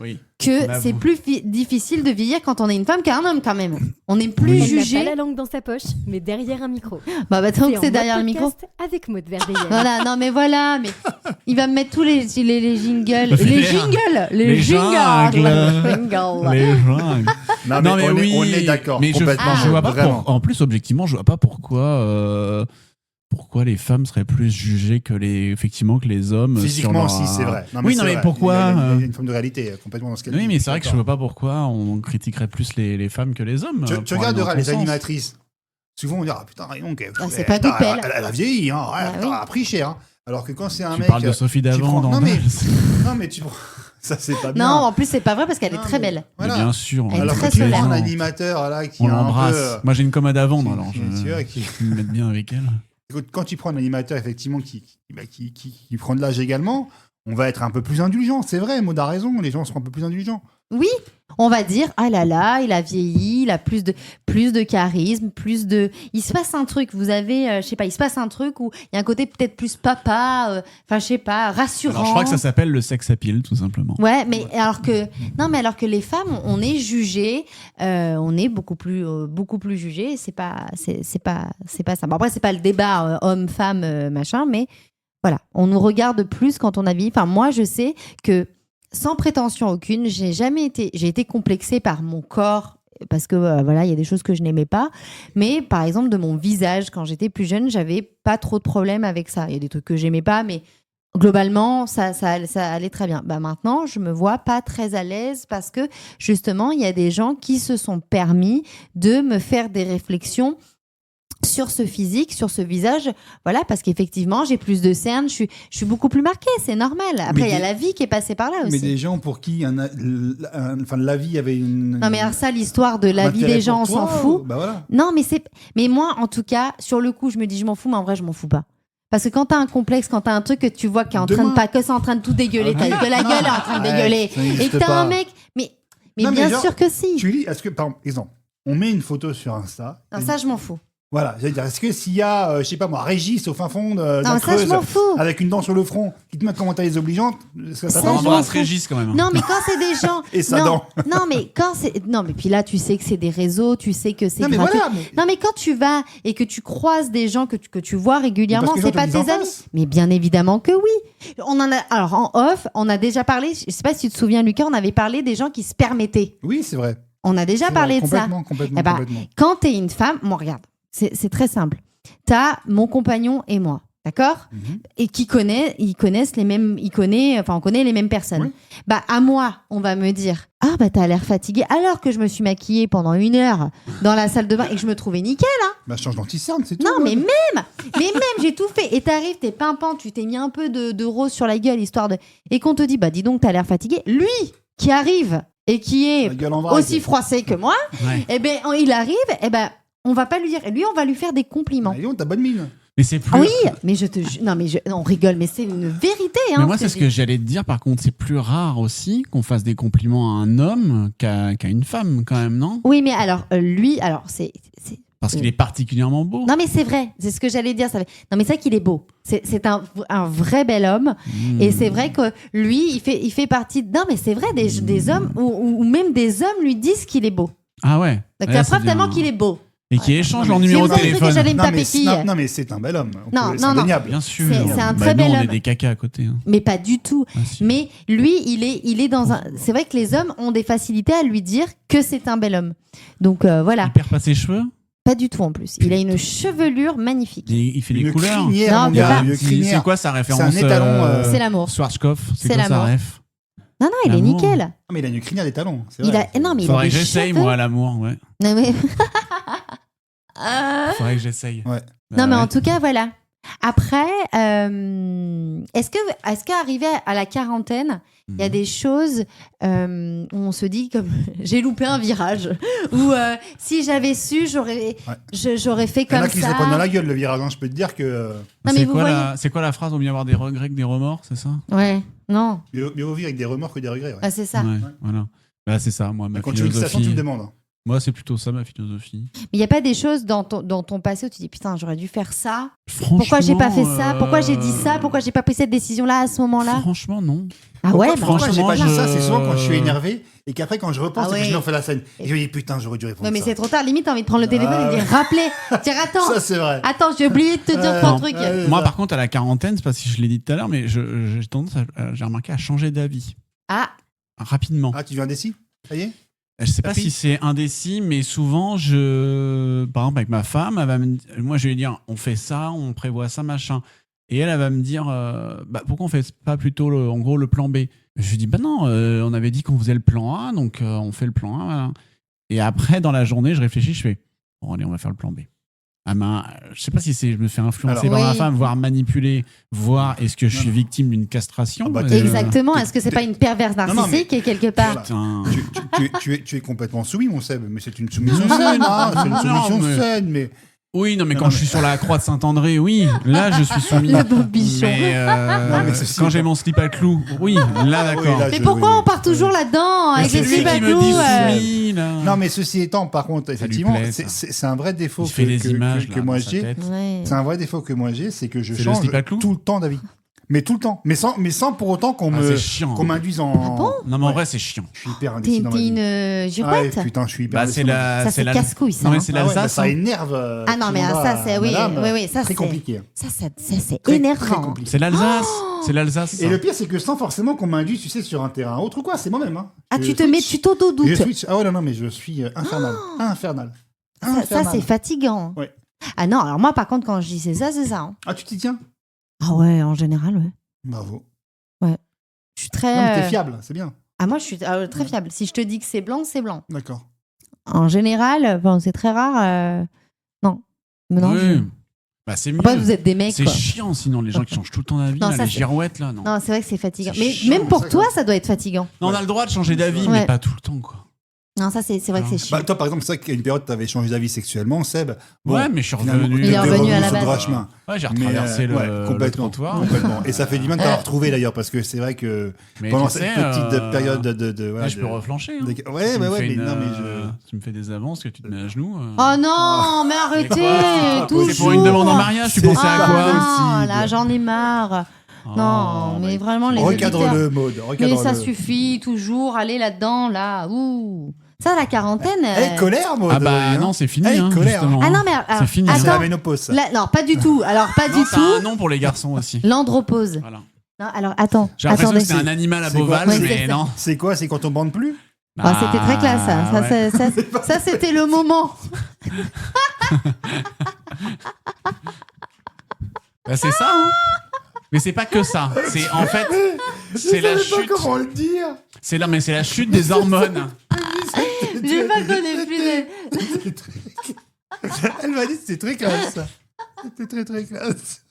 Oui. que On avoue. c'est plus difficile de vieillir quand on est une femme qu'un homme quand même. On n'est plus Elle n'a jugé. pas la langue dans sa poche, mais derrière un micro. Bah tant que en c'est mode derrière le micro. podcast avec Maud Verdeyenne. Voilà, non mais voilà, mais il va me mettre tous les jingles. Bah, fais Les des- jingles les jingles. Jingles. Les gens. Non, mais on est d'accord. Mais je complètement. vois pas Vraiment. en plus, objectivement, je vois pas pourquoi les femmes seraient plus jugées que les hommes. Physiquement, sur leur- si, c'est vrai. Oui, non, c'est mais vrai. pourquoi, Il y a une forme de réalité complètement dans ce qu'elle dit. Oui, mais c'est vrai que je D'accord. vois pas pourquoi on critiquerait plus les femmes que les hommes. Tu pour aller regarderas dans les ton sens. animatrices. Souvent, on dira putain, Rayon, c'est pas coup de pelle. elle a vieilli, hein. Bah Elle oui. a pris cher. Hein. Alors que quand c'est un Tu mec. parles de Sophie tu d'avant prends- dans non, mais- Dallas. Non, mais tu prends. Ça, c'est pas bien. Non, en plus c'est pas vrai parce qu'elle est Non, très mais- belle. Mais Voilà. bien sûr. on Elle est Alors va très que tu solaire. prends un on animateur là qui on a un l'embrasse. peu. Moi, j'ai une commode à vendre, qui- alors je qui- tu vois, qui- je vais me mettre bien avec elle. Écoute, quand tu prends un animateur effectivement qui prend de l'âge également, on va être un peu plus indulgent. C'est vrai, Maud a raison, les gens seront un peu plus indulgents. Oui, on va dire ah là là, il a vieilli, il a plus de charisme, il se passe un truc, vous avez je sais pas, il se passe un truc où il y a un côté peut-être plus papa, enfin je sais pas, rassurant. Alors, je crois que ça s'appelle le sex appeal, tout simplement. Ouais, mais alors que les femmes, on est jugées, on est beaucoup plus jugées. C'est pas ça. Bon, après, c'est pas le débat homme-femme machin, mais voilà, on nous regarde plus quand on a vieilli. Enfin, moi, je sais que sans prétention aucune, j'ai été complexée par mon corps. Parce que voilà, il y a des choses que je n'aimais pas. Mais par exemple, de mon visage, quand j'étais plus jeune, j'avais pas trop de problèmes avec ça. Il y a des trucs que j'aimais pas, mais globalement, ça allait très bien. Bah maintenant, je me vois pas très à l'aise parce que justement, il y a des gens qui se sont permis de me faire des réflexions sur ce physique, sur ce visage, voilà, parce qu'effectivement, j'ai plus de cernes, je suis beaucoup plus marquée, c'est normal. Après, il y a la vie qui est passée par là aussi. Mais des gens pour qui la vie avait une. Non, mais alors ça, l'histoire de la un vie intérêt des gens, on pour s'en toi, fout. Bah voilà. Non, mais moi, en tout cas, sur le coup, je me dis, je m'en fous, mais en vrai, je m'en fous pas. Parce que quand t'as un complexe, quand t'as un truc que tu vois qui est en train Demain. de pas, que c'est en train de tout dégueuler, que la gueule est en train de dégueuler, ça n'existe et que t'as pas. un mec, mais Non, mais bien genre, sûr que si. Tu lis, est-ce que, par exemple, on met une photo sur Insta. Non, ça, je m'en fous. Voilà, j'allais dire, est-ce que s'il y a, je sais pas moi, Régis au fin fond de la Non, ça, je Creuse, m'en fous. avec une dent sur le front, qui te met comment t'as les obligeantes, ça Ça, On je m'en embrasse fous. Régis quand même. Non, mais quand c'est des gens. Et sa non, dent. non, mais quand c'est. Non, mais puis là, tu sais que c'est des réseaux, tu sais que c'est Non, mais gratuit. voilà. Mais... Non, mais quand tu vas et que tu croises des gens que tu vois régulièrement, Mais parce que c'est les pas gens te tes le amis. disent en face. Mais bien évidemment que oui. On en a. Alors en off, on a déjà parlé. Je sais pas si tu te souviens, Lucas, on avait parlé des gens qui se permettaient. Oui, c'est vrai. On a déjà C'est parlé vrai, de ça. Complètement. Eh ben, quand t'es une femme, moi regarde, c'est très simple. T'as mon compagnon et moi. d'accord, et on connaît les mêmes personnes. Oui. Bah à moi, on va me dire ah bah t'as l'air fatiguée alors que je me suis maquillée pendant 1 heure dans la salle de bain et que je me trouvais nickel. Bah, change d'anti-cerne, c'est tout. Non, ouais. mais même, j'ai tout fait. Et t'arrives, t'es pimpant, tu t'es mis un peu de rose sur la gueule, histoire de. Et qu'on te dit, bah dis donc, t'as l'air fatigué. Lui, qui arrive et qui est La gueule en vrac. aussi froissé que moi, Ouais. eh ben, il arrive, eh ben, on va pas lui dire. Et lui, on va lui faire des compliments. Bah, dis donc, t'as bonne mine. Mais c'est plus. Ah oui, mais je te jure. Non, mais on rigole, mais c'est une vérité. Hein, Mais moi, c'est ce que j'allais te dire. Par contre, c'est plus rare aussi qu'on fasse des compliments à un homme qu'à une femme, quand même, non? Oui, mais alors, lui, alors, c'est. Parce qu'il est particulièrement beau. Non, mais c'est vrai, c'est ce que j'allais dire. Non, mais c'est vrai qu'il est beau. C'est un vrai bel homme. Et c'est vrai que lui, il fait partie. Non, mais c'est vrai, des hommes, ou même des hommes lui disent qu'il est beau. Ah ouais. Donc, Là, la ça preuve devient- tellement qu'il est beau. Et qui échangent leur mais numéro vous de avez cru que téléphone. j'allais me Non, taper mais, qui non, mais c'est un bel homme. Non, C'est non, non. indéniable. Bien sûr. C'est un Bah, très nous, bel on est homme. des caca à côté. Hein. Mais pas du tout. Ah, si. Mais lui, il est dans un. C'est vrai que les hommes ont des facilités à lui dire que c'est un bel homme. Donc voilà, Il perd pas ses cheveux. pas du tout en plus. Il a une chevelure magnifique. Il fait des Une couleurs. crinière, Non, mon mais gars, pas- une crinière. C'est quoi sa référence? C'est un étalon, C'est l'amour. Schwarzkopf. C'est C'est quoi sa l'amour. ref? Non, non, il est L'amour. nickel. Ah, mais il a une crinière des talons. C'est Il vrai. a. Non, mais il a Faudrait des que j'essaye, cheveux. moi, l'amour. Ouais. Non, mais. Faudrait que j'essaye. Ouais. Bah Non, mais ouais. en tout cas, voilà. Après, est-ce qu'arrivé à la quarantaine, il y a des choses où on se dit comme j'ai loupé un virage, ou si j'avais su, j'aurais fait Il y en comme a qui se ça. prennent dans la gueule le virage, hein, je peux te dire que. Non, mais C'est vous quoi, voyez. c'est quoi la phrase? Vaut mieux avoir des regrets que des remords, c'est ça? Ouais, non, Mieux vaut vivre avec des remords que des regrets. Ouais. bah, c'est ça. Ouais, voilà. Bah, c'est ça, moi, ma Quand tu veux que ça chante, tu me philosophie. demandes. Moi, c'est plutôt ça, ma philosophie. Mais il n'y a pas des choses dans ton passé où tu dis putain, j'aurais dû faire ça. Franchement, Pourquoi j'ai pas fait ça? Pourquoi j'ai dit ça? Pourquoi j'ai pas pris cette décision-là à ce moment-là? Franchement, non. Ah ouais, bah, Pourquoi j'ai pas dit franchement, ça? je- C'est souvent quand je suis énervé et qu'après, quand je repense, Ah c'est que ouais. je me refais la scène. Et je me dis putain, j'aurais dû répondre ouais, mais ça. c'est trop tard. Limite, t'as envie de prendre le téléphone et de dire rappeler. Dire attends, Ça, c'est vrai. attends, j'ai oublié de te dire ton truc. Moi, par contre, à la quarantaine, c'est pas si je l'ai dit tout à l'heure, mais j'ai tendance j'ai remarqué à changer d'avis Ah, rapidement. Ah, tu viens d'ici? Ça y est? Je sais pas Papy si c'est indécis, mais souvent, par exemple, avec ma femme, moi, je vais lui dire, on fait ça, on prévoit ça, machin. Et elle va me dire, bah, pourquoi on fait pas plutôt, en gros, le plan B? Je lui dis, bah non, on avait dit qu'on faisait le plan A, donc on fait le plan A. Voilà. Et après, dans la journée, je réfléchis, je fais, bon, allez, on va faire le plan B. Ah ben, je sais pas si je me fais influencer Alors, par ma oui. femme, voire manipuler, voir est-ce que je suis victime d'une castration. Ah bah, exactement. Est-ce que c'est pas une perverse non, narcissique et quelque part? Putain. Tu es complètement soumis, mon Seb, mais c'est une soumission saine. Hein, c'est une soumission Non, mais- saine, mais. Oui, non, mais Non, quand mais- je suis sur la croix de Saint-André, oui, là, je suis soumis. Le beau bichon. Mais, Non, mais ceci quand étant- j'ai mon slip à clous, oui, là, d'accord. oui, là, Mais je- pourquoi oui, on part toujours oui. là-dedans Mais avec c'est les lui slip à qui me clous, dit soumis, là. Non, mais ceci étant, par contre, effectivement, plaît, ça. c'est un vrai défaut Il fait des images, que là, moi dans sa j'ai. tête. Ouais. C'est un vrai défaut que moi j'ai, c'est que je C'est le change slip à clous tout le temps d'avis. Mais tout le temps. Mais sans pour autant qu'on Ah, me c'est chiant. qu'on m'induise en. Ah bon Non, mais en Ouais. vrai, c'est chiant. Je suis hyper T'es indécis dans ma vie. une Ouais, girouette? putain, je suis hyper Bah, indécis c'est dans ma vie. Ça, c'est la- casse-couille, ça. Non, mais hein. c'est Ah ouais, bah, l'Alsace. ça hein. énerve. Ah non, mais Sylvain, ça, c'est. Oui, madame. oui, ça, Très c'est. compliqué. Ça, c'est Très énervant. compliqué. C'est l'Alsace. C'est l'Alsace. Et ça. le pire, c'est que sans forcément qu'on m'induise, tu sais, sur un terrain autre ou quoi, c'est moi-même. Hein. Ah, Je tu te mets, switch. tu t'auto-doutes. Je switch. Ah ouais, non, mais je suis infernal. Infernal. Ça, Infernal. c'est fatigant. Ouais. Ah non, alors moi, par contre, quand je dis c'est ça, c'est ça. hein. Ah, tu t'y tiens? Ah ouais, en général, ouais. Bravo. Je suis très. Non, mais t'es fiable, c'est bien. Ah, moi, je suis très fiable. Si je te dis que c'est blanc, c'est blanc. D'accord. En général, bon, c'est très rare. Non. Mais non, Oui. Bah, c'est mieux. Après, vous êtes des mecs, C'est quoi. chiant, sinon, les gens qui changent tout le temps d'avis, Non, là, ça, les c'est- girouettes, là, non. Non, c'est vrai que c'est fatigant. C'est Mais chiant, même pour ça, toi, quoi. ça doit être fatigant. Non, on a le droit de changer d'avis, Ouais. mais pas tout le temps, quoi. Non, ça, c'est vrai que c'est chiant. Bah, toi, par exemple, c'est vrai qu'à une période, tu avais changé d'avis sexuellement, Seb. Ouais, mais je suis finalement, revenu. Il est t'es revenu à la sur le base. droit chemin. Ouais, j'ai Mais, retraversé le, ouais, le complètement, trottoir. complètement. Et ça fait du bien de t'avoir retrouvé d'ailleurs, parce que c'est vrai que Mais pendant tu cette sais, petite période de voilà, là, je de- peux reflancher. Hein. de- Tu Ouais, me ouais, fais mais une, non, mais je. Tu me fais des avances, que tu te mets à genoux. Oh non, mais arrêtez quoi, toujours. C'est pour une demande en mariage, tu C'est pensais à pas quoi possible. Ah, là, j'en ai marre. Non, mais vraiment, les auditeurs. Recadre-le, Maud, Mais recadre-le. ça suffit, toujours aller là-dedans, là. Ouh. Ça, la quarantaine. Elle est colère, Maud. Ah bah hein. non, c'est fini, Elle est hein, colère. justement. Ah non, mais C'est fini. C'est la attends. ménopause, ça. Non, pas du tout. Alors, pas Non, du ça a un tout. nom pour les garçons aussi. L'andropause. Voilà. Non, alors, attends. J'ai l'impression Attendez. que c'est un animal à C'est quoi Beauval, Ouais, mais c'est ça. non. C'est quoi? C'est quand on bande plus? Ah, c'était très classe, ça. Ça, ouais. ça, c'était le moment. Bah, c'est ça, hein. Mais c'est pas que ça. C'est en fait, c'est la chute. Comment le dire. C'est la chute des hormones. J'ai pas connu plus de... Elle m'a dit que c'était très classe. Ça. C'était très classe.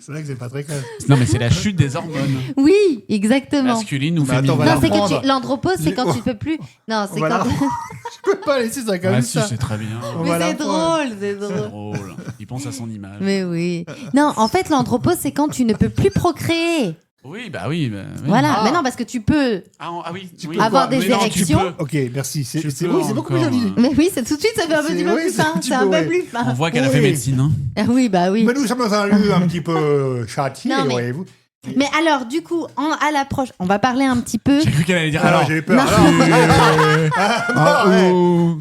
C'est vrai que c'est pas très classe. Non, mais c'est la chute des hormones. Oui, exactement. Masculine ou Mais attends, féminine. on va Non, la c'est que reprendre. l'andropause, c'est quand Oh. tu peux plus. Non, c'est Voilà. quand. Je peux pas laisser ça comme Ah si, ça. c'est très bien. On Mais va la c'est reprendre. drôle, c'est drôle. Drôle. Il pense à son image. Mais oui. Non, en fait, l'andropause, c'est quand tu ne peux plus procréer. Oui, bah oui. Bah, oui. Voilà. Ah. Mais non, parce que tu peux. Ah oui. Tu oui. peux avoir quoi des Mais non, tu érections. peux. Ok, merci. C'est Tu c'est- peux oui, c'est beaucoup plus encore, joli. hein. Mais oui, c'est tout de suite, ça fait un petit C'est- peu oui, plus c'est un fin. petit C'est un peu, peu ouais. plus On fin. voit qu'elle a Oui. fait médecine. Hein. Ah oui, bah oui. Mais nous sommes dans un lieu un petit peu châtié, Non, mais- voyez-vous. Mais alors, du coup, à l'approche, on va parler un petit peu. J'ai cru qu'elle allait dire. Alors, Alors, j'ai eu peur. Non. Alors, ouais. oh.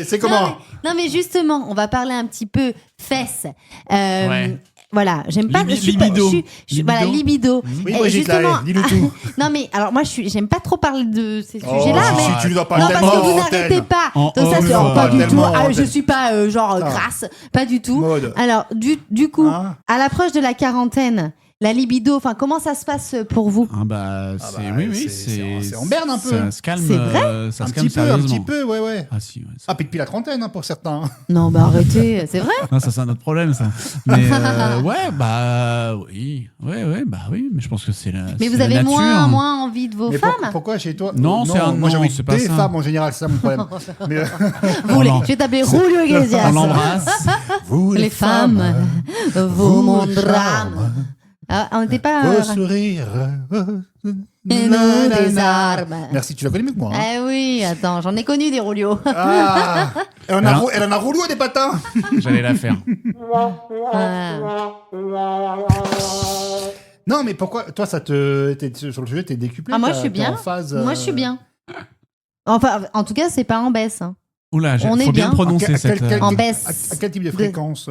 C'est comment Non, mais justement, on va parler un petit peu fesses. Ouais. Voilà, j'aime pas. Libi- je suis pas- libido. Voilà, libido. Oui, Et Brigitte, là, justement- allez, dis-nous tout. Non, mais alors moi, j'aime pas trop parler de ces Oh, sujets-là, si, mais. si, tu nous as pas Non, parce tellement que vous en n'arrêtez antenne. pas. En Donc ça, off, c'est pas du tout. tellement en Je antenne. suis pas genre Ah. grasse, pas du tout. Mode. Alors, du coup, Hein à l'approche de la quarantaine, la libido, enfin, comment ça se passe pour vous? Ah bah, Ah c'est bah, oui, c'est en berne un peu. Ça se calme. C'est vrai ça Un se calme petit peu, un sérieusement. petit peu, ouais. Ah si, ouais. Ah, puis depuis la trentaine, hein, pour certains. Non, bah arrêtez, c'est vrai. Non, ça c'est un autre problème ça. Mais ouais, bah oui, bah oui, mais je pense que c'est la. Mais c'est vous la avez nature. moins envie de vos Mais femmes. pourquoi chez toi Non, c'est un- moi j'ai non, envie c'est pas des ça. femmes en général, c'est ça mon problème. Mais, Vous voulez, On je vais t'appeler Julio Iglesias. On l'embrasse. vous Les femmes, vous mon drame. Ah, on n'était pas. vos sourires, Et nous des armes. Merci, tu la connais mieux que moi. Hein. Eh oui, attends, j'en ai connu des Julio. Ah, elle Alors- en a roulé des patins. J'allais la faire. Ah. Non, mais pourquoi toi ça t'es sur le sujet, t'es décuplé. Ah, moi, t'as- je suis t'es bien. En phase, Moi, je suis bien. Enfin, en tout cas, c'est pas en baisse. hein. Oula, On faut est bien bien. prononcer cette. En baisse. À quel type de fréquence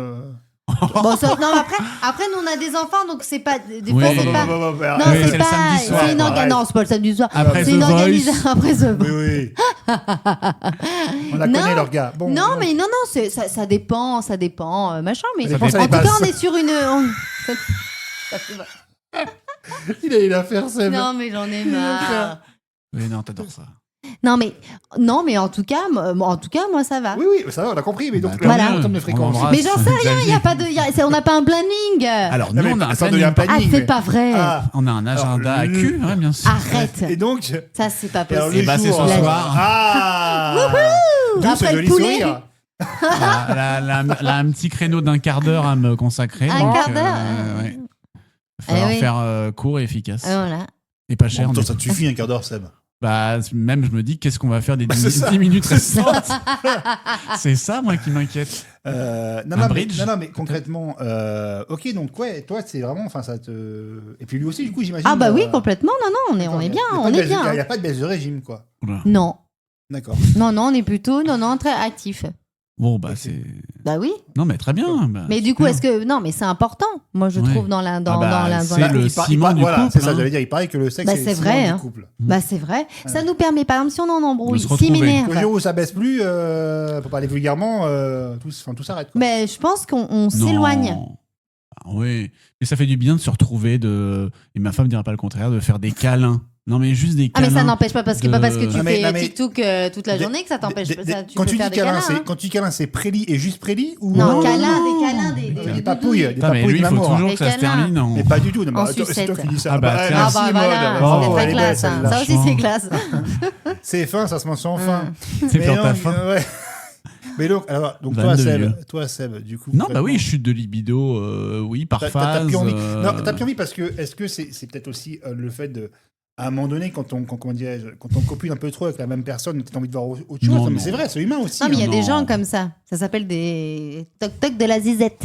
Bon, non, mais après, nous, on a des enfants, donc c'est pas. Des Oui. fois, c'est pas. Non, Non, Oui, c'est c'est le pas. samedi soir. C'est une Arrête. non, c'est pas le samedi soir. Après C'est The une Voice. organisation. Après The Voice. Oui. On la Non. connaît, leur gars. Bon, Non, mais non, ça dépend, machin. Mais Ça en dépend, ça tout cas, dépasse. on est sur une. Ça fait mal. il a affaire, Seb. Non, mais j'en ai marre. Oui, non, t'adores ça. Non, mais en tout cas, moi, ça va. Oui, ça va, on a compris. Mais donc, Bah, Voilà. en termes de On fréquence. l'embrasse. Mais j'en sais rien, il y a pas de, on n'a pas un planning. Alors, Non, nous, mais on a un ça devient planning. un planning. Ah, c'est mais- pas vrai. Ah, On a un agenda Alors, à cul, ouais, bien sûr. Arrête. et donc. Ça, c'est pas et alors, possible. les bah, c'est jours, ce hein. soir. Ah D'où ce Après le joli poulet. sourire. Elle a un petit créneau d'un quart d'heure à me consacrer. Un donc, quart d'heure. ouais. Il va falloir oui. faire court et efficace. Voilà. Et pas cher. Bon, mais- ça te suffit un quart d'heure, Seb. Bah, même, je me dis, qu'est-ce qu'on va faire des Bah, 10, c'est ça. 10 minutes C'est ça. restantes. C'est ça, moi, qui m'inquiète. Non, Un non, mais, bridge. non, mais concrètement, ok, donc ouais, toi, c'est vraiment, enfin, ça te. Et puis lui aussi, du coup, j'imagine. Ah bah oui, complètement. Non, on est bien, on est Il bien. n'y a pas de baisse de régime, quoi. Oula. Non, D'accord. on est plutôt, très actif. Bon, bah, Ok. c'est. Bah oui. Non, mais très bien. Bah, Mais du coup, super. est-ce que non, mais c'est important. Moi, je Ouais. trouve dans la, dans, Ah bah, dans la, dans c'est la- le ciment du voilà, couple, c'est ça, hein. j'allais dire. Il paraît que le sexe, Bah, c'est c'est le ciment vrai, du hein. couple. Bah c'est vrai. Ça nous permet, par exemple, si on en embrouille, De se s'il retrouver. Au m'énerve. jour où ça baisse plus, pour parler vulgairement, tout s'arrête. quoi. Mais je pense qu'on Non. s'éloigne. Ah, oui. Mais ça fait du bien de se retrouver, et ma femme ne dira pas le contraire, de faire des câlins. Non, mais juste des Ah câlins. mais ça n'empêche pas parce que de- pas parce que tu Non, mais- fais non, mais- TikTok toute la journée que ça t'empêche. Ça, tu quand peux tu faire dis des câlin, câlins. hein. quand tu dis câlin, c'est prélit et juste prélit ou Non, euh, câlin, des câlins, des papouilles, des Putain, mais papouilles lui, il faut d'amour. toujours Des que ça se câlins. termine en. Mais pas du tout. Non, mais En attends, c'est toi sucette. qui dis ça. Ah bah, tiens. Ah merci, bah Maud. voilà, Bravo, c'est elle très est belle, classe. hein. celle-là. Ça aussi c'est classe. C'est fin, ça se mange sans fin. C'est Mais faire non, ta faim. ouais. Mais donc, Vanne de vieux. toi, Seb, du coup. Non, bah oui, concrètement, chute de libido, oui, par t'as phase. plus envie. Non, t'as plus envie parce que est-ce que c'est peut-être aussi le fait de. À un moment donné, quand on copule un peu trop avec la même personne, t'as envie de voir autre chose. Non, mais non. c'est vrai, c'est humain aussi. Non mais il y a hein. des Non. gens comme ça. Ça s'appelle des toc-toc de la zizette.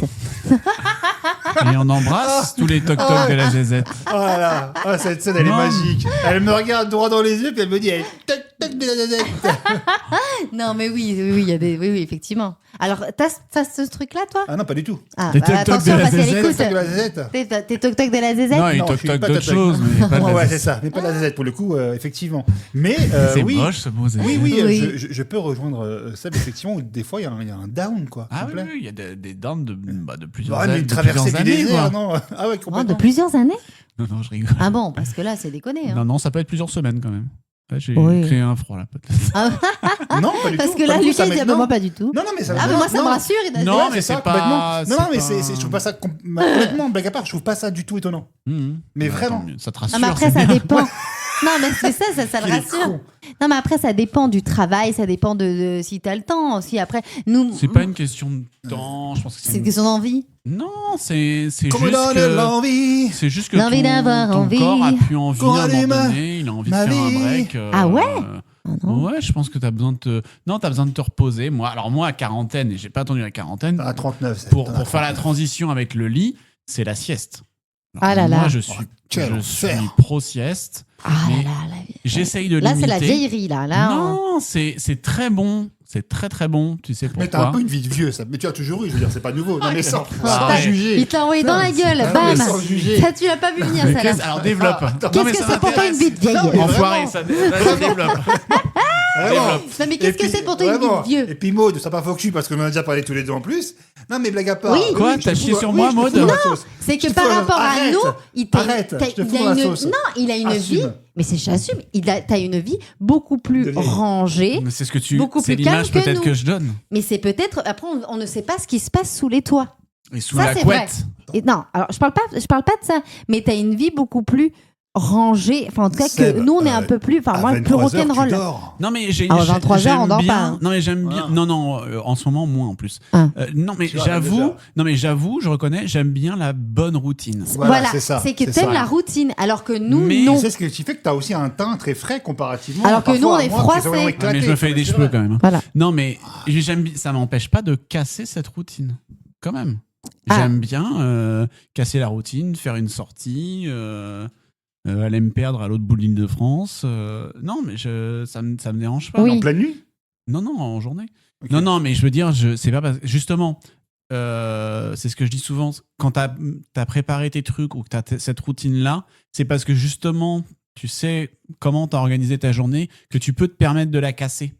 Et on embrasse tous les toc-toc de la GZ. Oh là là, oh, cette scène, elle est Non. magique. Elle me regarde droit dans les yeux, puis elle me dit, toc, toc, toc de la zazette. Non, mais oui, il y a des. Oui, effectivement. Alors, t'as ce truc-là, toi? Ah non, pas du tout. Ah, Des toc-toc attention, de la parce qu'elle zazette. écoute. Toc de la zazette. T'es toc-toc de la zézette? Non, il Non, je toc suis toc pas d'autres toc-toc. choses, mais pas de la Ouais, c'est zazette. ça. Mais pas de la zazette pour le coup, effectivement. Mais C'est oui. moche ce mot zazette. Oui, oui, Oui. je peux rejoindre Seb, effectivement, où des fois, il y a un down, quoi. Ah oui, complet. oui, il y a des downs de plusieurs Ah, mais années. une de traversée plusieurs du années, désert, quoi. non. Ah ouais, Oh, complètement. de plusieurs années? Non, je rigole. Ah bon, parce que là, c'est déconné. Hein. Non, ça peut être plusieurs semaines quand même. Ouais, j'ai Oui. créé un froid là, peut-être. Non, pas du Parce tout. que pas là, du tout, Lucas, ça il dit, ah met- bah, moi, pas du tout. Non, non, mais ça Ah, mais moi, ça me rassure. Il a dit, Non, ouais, mais ça, c'est pas- complètement. Non, c'est mais pas- je trouve pas ça. Complètement, blague à part, je trouve pas ça du tout étonnant. Mais Bah, vraiment. tant mieux, ça te rassure. Ah, mais après, c'est ça bien. dépend. Non, mais c'est ça le Il est rassure. con. Non, mais après, ça dépend du travail, ça dépend de si t'as le temps aussi. Après, nous. C'est pas une question de temps, je pense que C'est une question d'envie. Non, c'est juste Qu'on me donne que... l'envie. C'est juste que L'envie d'avoir ton envie. corps a plus envie Qu'on à un allume moment donné, il a envie de ma faire un vie. break. Ah ouais Ah non. Ouais, je pense que t'as besoin de te... Non, t'as besoin de te reposer. Moi, à quarantaine, et j'ai pas attendu la quarantaine, À 39, Seb, pour t'en as faire la 39. transition avec le lit, c'est la sieste. Alors, Ah là là. Moi, je suis, quel je enfer. suis pro-sieste. Ah Mais là là, la vie. J'essaye de Là, limiter. c'est la vieillerie, là. Non, c'est très bon. C'est très très bon. Tu sais Mais t'as pourquoi un peu une vie de vieux, ça. Mais tu as toujours eu, je veux dire, c'est pas nouveau. Non, mais sans Ah, pas ouais. juger. Il t'a envoyé dans la gueule, Ah, bam. mais sans juger. Ça, tu l'as pas vu venir, ça, là. Alors développe. Non, mais Qu'est-ce que ça c'est pour toi une m'intéresse. vie de vieille? Non, mais Enfoiré, vraiment. ça développe. Vraiment. Développe. Non, mais Et qu'est-ce que puis, c'est pour toi une vie vraiment. de vieux? Et puis Maud, ça pas faux cul parce qu'on en a déjà parlé tous les deux en plus. Non, mais blague à part. Oui. Quoi, je te t'as chié fous- sur oui, moi, je te Maud fous dans la Non. sauce. C'est que Je te par fous dans la- rapport à Arrête. nous, Arrête, je te il fous a dans la une, sauce. non, il a une Assume. vie, mais j'assume, t'as une vie beaucoup plus De vieille. rangée, Mais c'est ce que tu. Beaucoup C'est plus calme l'image que peut-être nous. que je donne. mais c'est peut-être, après, on ne sait pas ce qui se passe sous les toits. Et sous Ça, la c'est couette. Et non, alors je parle pas de ça, mais t'as une vie beaucoup plus rangée, enfin en tout cas Seb, que nous on est un peu plus, enfin À moi plus 23 heures, tu rock'n'roll. dors. Non mais j'ai. Ah, j'ai- 23 heures, j'aime on dort bien- pas, hein. Non mais j'aime bien. Ah. Non, en ce moment moins en plus. Ah. Non mais Tu vois, à 22 j'avoue. heures. Non mais j'avoue, je reconnais, j'aime bien la bonne routine. Voilà, c'est ça, c'est que c'est t'aimes ça. la routine, alors que nous Mais- non. C'est ce qui fait que t'as aussi un teint très frais comparativement. Alors que nous, parfois on à est moi, qui froissés. vraiment Ah, éclaté. Mais je me fais des C'est cheveux vrai. quand même. hein. Voilà. Non mais j'aime bien. Ça m'empêche pas de casser cette routine. Quand même. Ah. J'aime bien casser la routine, faire une sortie. Aller me perdre à l'autre bout de l'île de France. Non, mais ça me dérange pas. Oui. En pleine nuit. Non, en journée. Ok. Non, mais je veux dire, c'est pas parce... Justement, c'est ce que je dis souvent, quand t'as préparé tes trucs ou que t'as cette routine-là, c'est parce que justement, tu sais comment t'as organisé ta journée, que tu peux te permettre de la casser.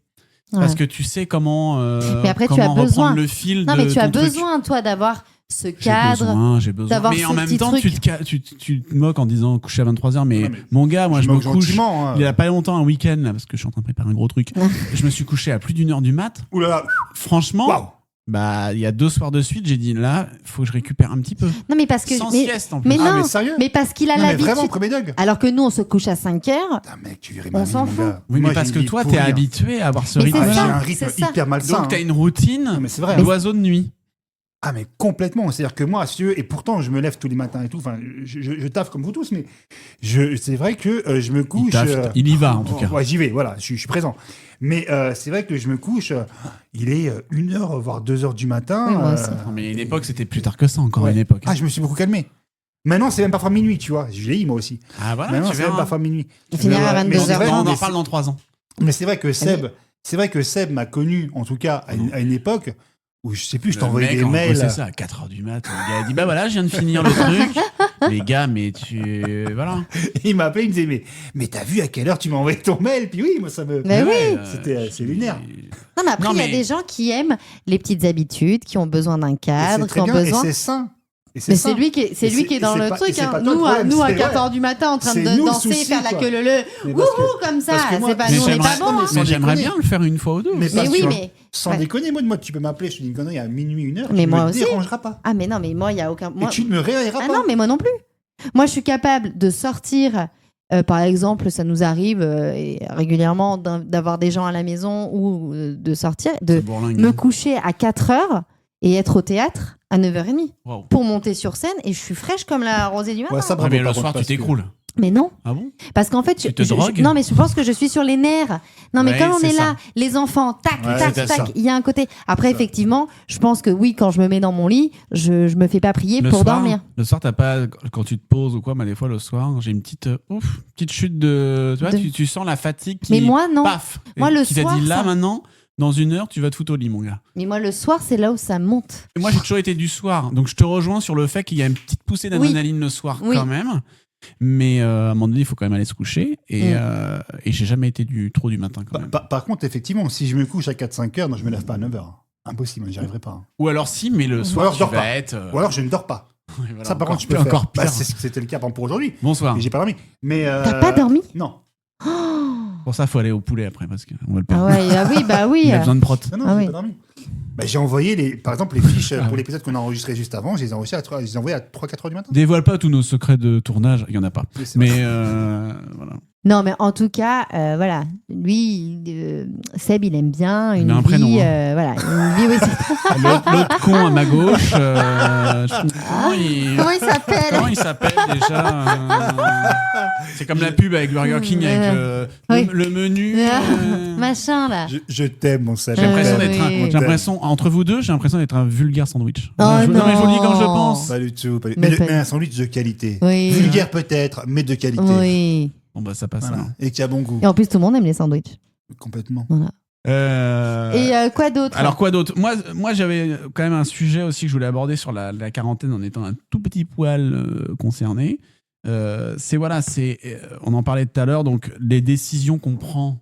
Parce Ouais. que tu sais comment, Mais après, tu comment as reprendre besoin. le fil Non de mais tu as ton truc. besoin toi d'avoir ce cadre. J'ai besoin. d'avoir Mais ce en même petit temps, truc. tu te moques en disant coucher à 23h, mais, Non, mais mon gars, moi je me moque couche. gentiment, hein. Il y a pas longtemps, un week-end, là, parce que je suis en train de préparer un gros truc, je me suis couché à plus d'1h du mat. Ouh là là. Franchement, Waouh. bah, il y a 2 soirs de suite, j'ai dit là, faut que je récupère un petit peu. Non mais parce que Sans mais, sieste en plus. mais Ah, non, mais sérieux mais parce qu'il a Non, mais vraiment, l'habitude. premier dog. Alors que nous on se couche à 5 heures. Putain, mec, tu verrais On ma vie, s'en mon fout. gars. Oui, Moi, mais parce j'ai que une vie toi, pourrie, t'es hein. habitué à avoir ce Mais c'est Ah, rythme. j'ai ça, un c'est rythme ça. hyper malsain. Donc t'as hein. une routine Non, mais c'est vrai. d'oiseau de nuit. Ah, mais complètement. C'est-à-dire que moi, si tu veux, et pourtant, je me lève tous les matins et tout. Enfin, je taffe comme vous tous, mais c'est vrai que je me couche. Il y va en tout cas. Ouais, j'y vais, voilà, je suis présent. Mais c'est vrai que je me couche, il est 1h, voire 2h du matin. Oui, moi aussi. Non, mais à une époque, c'était plus tard que ça, encore Ouais. à une époque. Ah, je me suis beaucoup calmé. Maintenant, c'est même parfois minuit, tu vois. Je vieillis, moi aussi. Ah voilà, Maintenant, tu c'est même verras. parfois minuit. Il finira à Mais c'est 22h30. vrai, On en mais reparle dans 3 ans. Mais c'est vrai que Seb m'a connu, en tout cas, à une époque où je sais plus, je t'envoyais des mails. C'est ça, à 4h du mat. Le gars a dit bah voilà, je viens de finir le truc. Les gars, mais tu. Voilà. Il m'a appelé, il me disait mais t'as vu à quelle heure tu m'as envoyé ton mail? Puis oui, moi ça me. Mais oui. C'est lunaire. Non mais après Non, il y a mais- des gens qui aiment les petites habitudes, qui ont besoin d'un Et cadre, c'est qui très ont bien, besoin. et c'est sain. Et Mais sain. c'est lui qui est, c'est Et lui c'est- qui est et dans c'est le pas- truc. et c'est Hein. pas toi le problème, Nous à c'est 4h du matin en train C'est de nous le danser, souci, faire la quoi. queue leu Mais wouhou parce que- comme ça. parce que moi- C'est pas, mais nous on est pas j'aimerais- bon. Hein. sans Mais j'aimerais déconner. bien le faire une fois ou deux. Mais Mais pas oui, sur- mais Sans Ouais. déconner, moi tu peux m'appeler, je te dis une connerie à minuit, 1h. Mais tu moi me aussi. dérangeras pas. ah mais non mais moi il y a aucun. Moi... Et tu ne me réveilleras Ah pas. non mais moi non plus. Moi je suis capable de sortir. Par exemple, ça nous arrive et régulièrement d'avoir des gens à la maison ou de sortir, de C'est bourlingue. me coucher à 4h et être au théâtre à 9h30 Wow. pour monter sur scène et je suis fraîche comme la rosée du matin. Ouais, ça, Ah, bravo, mais le par soir, contre, tu parce que- t'écroules. Mais non, Ah bon? parce qu'en fait, Tu te drogues? non, mais je pense que je suis sur les nerfs. Non, mais Ouais, comme on c'est est là, ça. les enfants, tac, Ouais, tac, c'est tac, ça. il y a un côté. Après, effectivement, je pense que oui, quand je me mets dans mon lit, je me fais pas prier Le pour soir, dormir. Le soir, t'as pas, quand tu te poses ou quoi, des fois le soir, j'ai une petite chute de. Tu vois, tu sens la fatigue qui. Mais moi, non. Paf! Moi, le qui t'a soir, dit là, ça- maintenant, dans 1 heure, tu vas te foutre au lit, mon gars. Mais moi, le soir, c'est là où ça monte. Et moi, j'ai toujours été du soir. Donc, je te rejoins sur le fait qu'il y a une petite poussée d'adrénaline le soir Oui. quand même. Mais à un moment donné, il faut quand même aller se coucher. Et j'ai jamais été trop du matin quand même. Par contre, effectivement, si je me couche à 4-5 heures, non, je me lève pas à 9 heures. Impossible, j'y arriverai pas. Ou alors si, mais le soir, alors, je tu dors vas pas. être. Ou alors je ne dors pas. Ouais, voilà, Ça, par encore contre, je peux pire, faire. encore pire. Bah, c'était le cas pour aujourd'hui. Bonsoir. Et j'ai pas dormi. Mais T'as pas dormi? Non. Pour ça, il faut aller au poulet après parce qu'on va le Ah perdre. ouais, bah oui. Il a besoin de prot. Non, Ah j'ai oui. pas dormi. Bah, j'ai envoyé par exemple les fiches Ah pour oui. l'épisode qu'on a enregistré juste avant. Je les ai envoyées à 3-4 heures du matin. Dévoile pas tous nos secrets de tournage, il y en a pas. Oui, c'est Mais vrai. voilà. Non, mais en tout cas, voilà. Lui, Seb, il aime bien une met un vie. prénom, Voilà, une vie aussi. L'autre con à ma gauche, comment Comment il s'appelle? comment il s'appelle déjà C'est comme la pub avec Burger King avec Oui. le menu. Machin, là. Je t'aime, mon Seb. J'ai l'impression oui. d'être On j'ai l'impression entre vous deux, j'ai l'impression d'être un vulgaire sandwich. Oh non, mais je vous le dis quand je non. pense. Pas du tout. Mais Mais, pas- mais un sandwich de qualité. Oui. Vulgaire peut-être, mais de qualité. Oui. Bon bah ça passe. Voilà. alors. Et qui a bon goût. Et en plus, tout le monde aime les sandwichs. Complètement. Voilà. Et quoi d'autre? Alors quoi d'autre? Moi j'avais quand même un sujet aussi que je voulais aborder sur la quarantaine en étant un tout petit poil concerné. On en parlait tout à l'heure, donc les décisions qu'on prend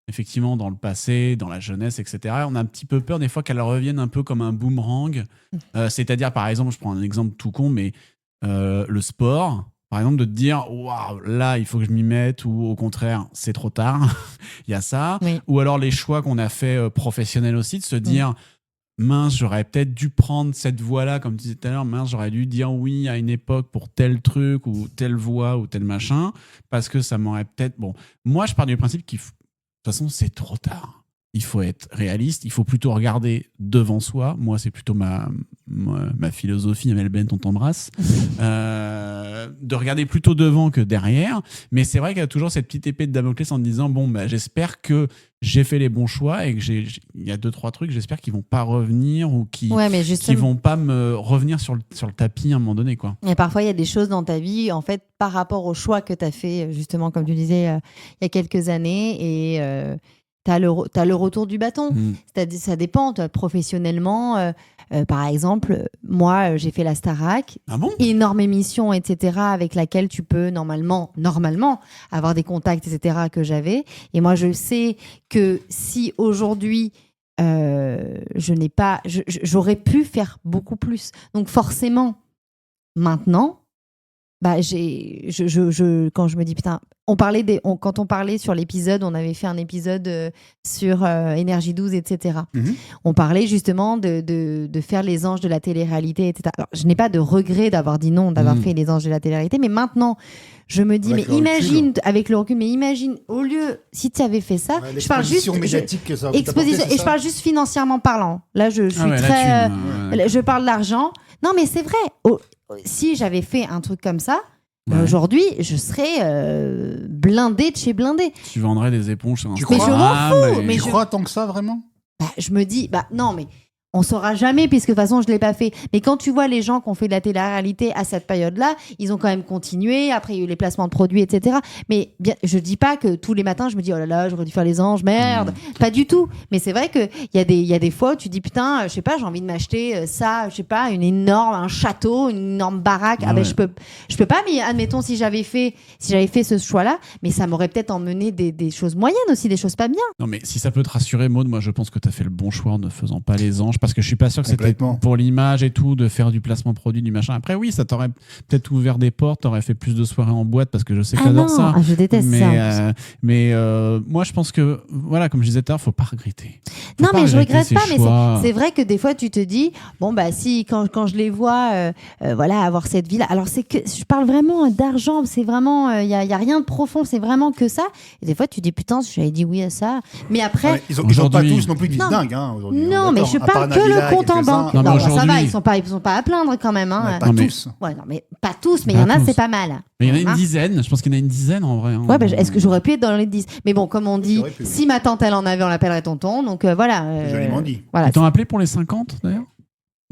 effectivement dans le passé, dans la jeunesse, etc. On a un petit peu peur des fois qu'elles reviennent un peu comme un boomerang. C'est-à-dire par exemple, je prends un exemple tout con, mais le sport. Par exemple, de te dire, waouh, là, il faut que je m'y mette, ou au contraire, c'est trop tard. Il y a ça. Oui. Ou alors les choix qu'on a fait professionnels aussi, de se dire, mince, j'aurais peut-être dû prendre cette voie-là, comme tu disais tout à l'heure, mince, j'aurais dû dire oui à une époque pour tel truc, ou telle voie, ou tel machin, parce que ça m'aurait peut-être. Bon, moi, je pars du principe de toute façon, c'est trop tard. Il faut être réaliste, il faut plutôt regarder devant soi. Moi, c'est plutôt ma philosophie, Amel Bent, on t'embrasse. De regarder plutôt devant que derrière. Mais c'est vrai qu'il y a toujours cette petite épée de Damoclès en te disant, bon, bah, j'espère que j'ai fait les bons choix et que il y a 2-3 trucs, j'espère qu'ils vont pas revenir ou qui Ouais, mais justement. vont pas me revenir sur le tapis à un moment donné, quoi. Et parfois, il y a des choses dans ta vie, en fait, par rapport au choix que tu as fait, justement, comme tu disais, il y a quelques années, et t'as le retour du bâton. C'est-à-dire, ça dépend, toi, professionnellement. Par exemple, moi, j'ai fait la Starac, Ah bon? énorme émission, etc., avec laquelle tu peux normalement avoir des contacts, etc., que j'avais. Et moi, je sais que si aujourd'hui, j'aurais pu faire beaucoup plus. Donc forcément, maintenant, bah, quand je me dis, putain, quand on parlait sur l'épisode, on avait fait un épisode sur Énergie 12, etc. Mhm. On parlait justement de faire les anges de la télé-réalité, etc. Alors, je n'ai pas de regret d'avoir dit non, d'avoir fait les anges de la télé-réalité, mais maintenant, je me dis, Avec mais le imagine, recul. avec le recul, mais imagine, au lieu, si tu avais fait ça, Ouais, je parle juste. l'exposition médiatique que ça va Exposition, t'apporter, et c'est je parle juste financièrement parlant. Là, je suis Ah ouais, la très. thune, Je parle d'argent. Non, mais c'est vrai. Si j'avais fait un truc comme ça, Ouais. aujourd'hui, je serais blindée de chez blindée. Tu vendrais des éponges sur Tu Mais je m'en Instagram. fous, et- mais Tu je- crois tant que ça, vraiment? Bah, je me dis, bah non, mais on saura jamais, puisque de toute façon, je ne l'ai pas fait. Mais quand tu vois les gens qui ont fait de la télé-réalité à cette période-là, ils ont quand même continué. Après, il y a eu les placements de produits, etc. Mais bien, je dis pas que tous les matins, je me dis, oh là là, j'aurais dû faire les anges, merde. Pas du tout. Mais c'est vrai qu'il y a des fois où tu dis, putain, je sais pas, j'ai envie de m'acheter ça, je sais pas, un château, une énorme baraque. Ah ben, Ouais. je peux pas, mais admettons, si j'avais fait ce choix-là, mais ça m'aurait peut-être emmené des choses moyennes aussi, des choses pas bien. Non, mais si ça peut te rassurer, Maud, moi je pense que tu as fait le bon choix en ne faisant pas les anges, parce que je suis pas sûr que c'était Complètement. pour l'image et tout, de faire du placement produit, du machin. Après, oui, ça t'aurait peut-être ouvert des portes, t'aurais fait plus de soirées en boîte, parce que je sais que Ah non, t'adores ça. je déteste ça. Mais moi, je pense que, voilà, comme je disais tout à l'heure, faut pas regretter. Faut Non, pas mais je regretter regrette ses pas, mais choix. c'est vrai que des fois, tu te dis, bon, bah, si, quand je les vois, voilà, avoir cette vie-là. Alors, c'est que, je parle vraiment d'argent, c'est vraiment, il y a rien de profond, c'est vraiment que ça. Et des fois, tu dis, putain, j'avais dit oui à ça. Mais après, Ouais, ils ont pas Aujourd'hui- tous non plus dit Non. dingue, hein, aujourd'hui. Non, mais D'accord. je À part parle que le compte en banque. Non, mais Non, ça va, aujourd'hui- ils sont pas à plaindre quand même. Hein. Ouais, pas Non, mais- tous. Ouais, non, mais pas tous, mais il y Pas en a, tous. c'est pas mal. Mais il y en a une Hein. dizaine, je pense qu'il y en a une dizaine en vrai. hein. Ouais, est-ce que j'aurais pu être dans les 10? Mais bon, comme on dit, j'aurais pu, oui. si ma tante elle en avait, on l'appellerait tonton. Donc voilà. Joliment dit. Voilà. Ils t'ont appelé pour les 50 d'ailleurs?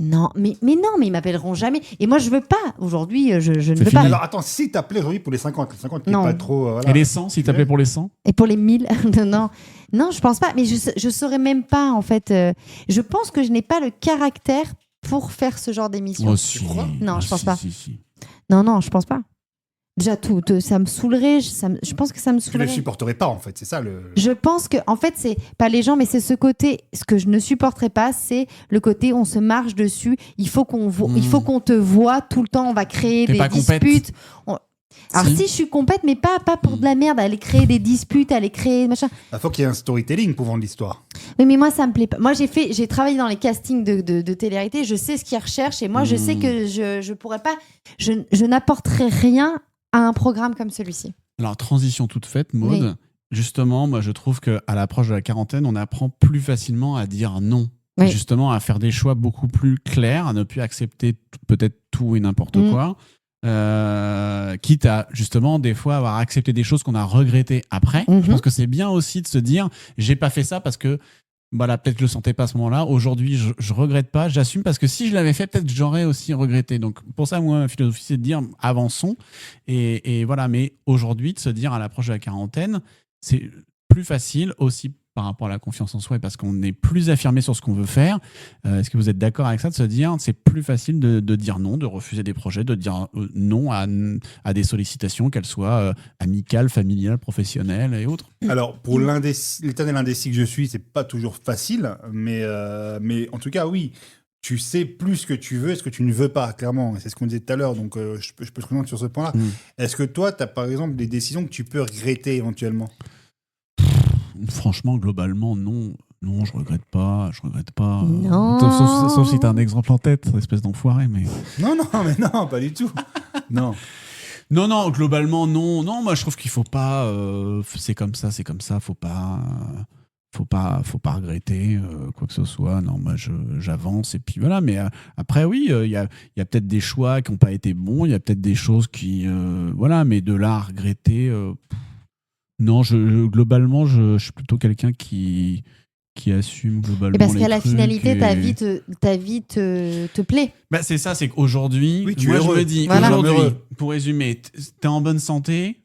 Non, mais non, mais ils m'appelleront jamais. Et moi, je veux pas. Aujourd'hui, je ne C'est veux fini. pas. Alors attends, si t'appelais aujourd'hui pour les 50 qui Non. est pas trop. Voilà. Et les 100, s'ils t'appelaient pour les 100? Et pour les 1000, non, je pense pas. Mais je saurais même pas en fait. Je pense que je n'ai pas le caractère pour faire ce genre d'émission. Oh, si. crois Non, Ah, je pense si, pas. si. Non, je pense pas. Déjà ça me saoulerait. Je pense que ça me Tu ne saoulerait. le supporterais pas en fait, c'est ça le. Je pense que, en fait, c'est pas les gens, mais c'est ce côté. Ce que je ne supporterais pas, c'est le côté on se marche dessus. Il faut qu'on te voit tout le temps. On va créer T'es des pas compète. disputes. Alors Si. si je suis compète, mais pas pour de la merde. Aller créer des disputes, aller créer machin. Il faut qu'il y ait un storytelling pour vendre l'histoire. Mais moi, ça me plaît pas. Moi, j'ai travaillé dans les castings de télé-réalité. Je sais ce qu'ils recherchent et moi, je sais que je pourrais pas. Je n'apporterai rien à un programme comme celui-ci. Alors, transition toute faite, Maud. Oui. Justement, moi, je trouve qu'à l'approche de la quarantaine, on apprend plus facilement à dire non. Oui. Justement, à faire des choix beaucoup plus clairs, à ne plus accepter peut-être tout et n'importe quoi. Quitte à, justement, des fois, avoir accepté des choses qu'on a regrettées après. Mhm. Je pense que c'est bien aussi de se dire, j'ai pas fait ça parce que voilà, peut-être que je le sentais pas à ce moment-là. Aujourd'hui, je regrette pas, j'assume parce que si je l'avais fait, peut-être j'aurais aussi regretté. Donc pour ça, moi, ma philosophie, c'est de dire avançons. Et voilà, mais aujourd'hui, de se dire à l'approche de la quarantaine, c'est plus facile aussi par rapport à la confiance en soi et parce qu'on est plus affirmé sur ce qu'on veut faire. Est-ce que vous êtes d'accord avec ça, de se dire c'est plus facile de dire non, de refuser des projets, de dire non à des sollicitations, qu'elles soient amicales, familiales, professionnelles et autres? Alors, pour l'éternel indécis que je suis, c'est pas toujours facile, mais en tout cas, oui, tu sais plus ce que tu veux et ce que tu ne veux pas, clairement. C'est ce qu'on disait tout à l'heure, donc je peux te rejoindre sur ce point-là. Est-ce que toi, tu as par exemple des décisions que tu peux regretter éventuellement? Franchement, globalement, non. Non, je regrette pas. Non. Sauf si t'as un exemple en tête, espèce d'enfoiré, mais... Non, mais non, pas du tout. Non. Non, globalement, non. Non, moi, je trouve qu'il faut pas... c'est comme ça, faut pas regretter quoi que ce soit. Non, moi, j'avance, et puis voilà. Mais après, oui, il y a peut-être des choix qui n'ont pas été bons, il y a peut-être des choses qui... voilà, mais de là à regretter... non, globalement, je suis plutôt quelqu'un qui assume globalement. Et parce les qu'à la trucs finalité, et- ta vie te plaît. Bah, c'est ça, c'est qu'aujourd'hui, Oui, tu moi es je heureux. me dis, Voilà. aujourd'hui, Heureux. pour résumer, t'es en bonne santé,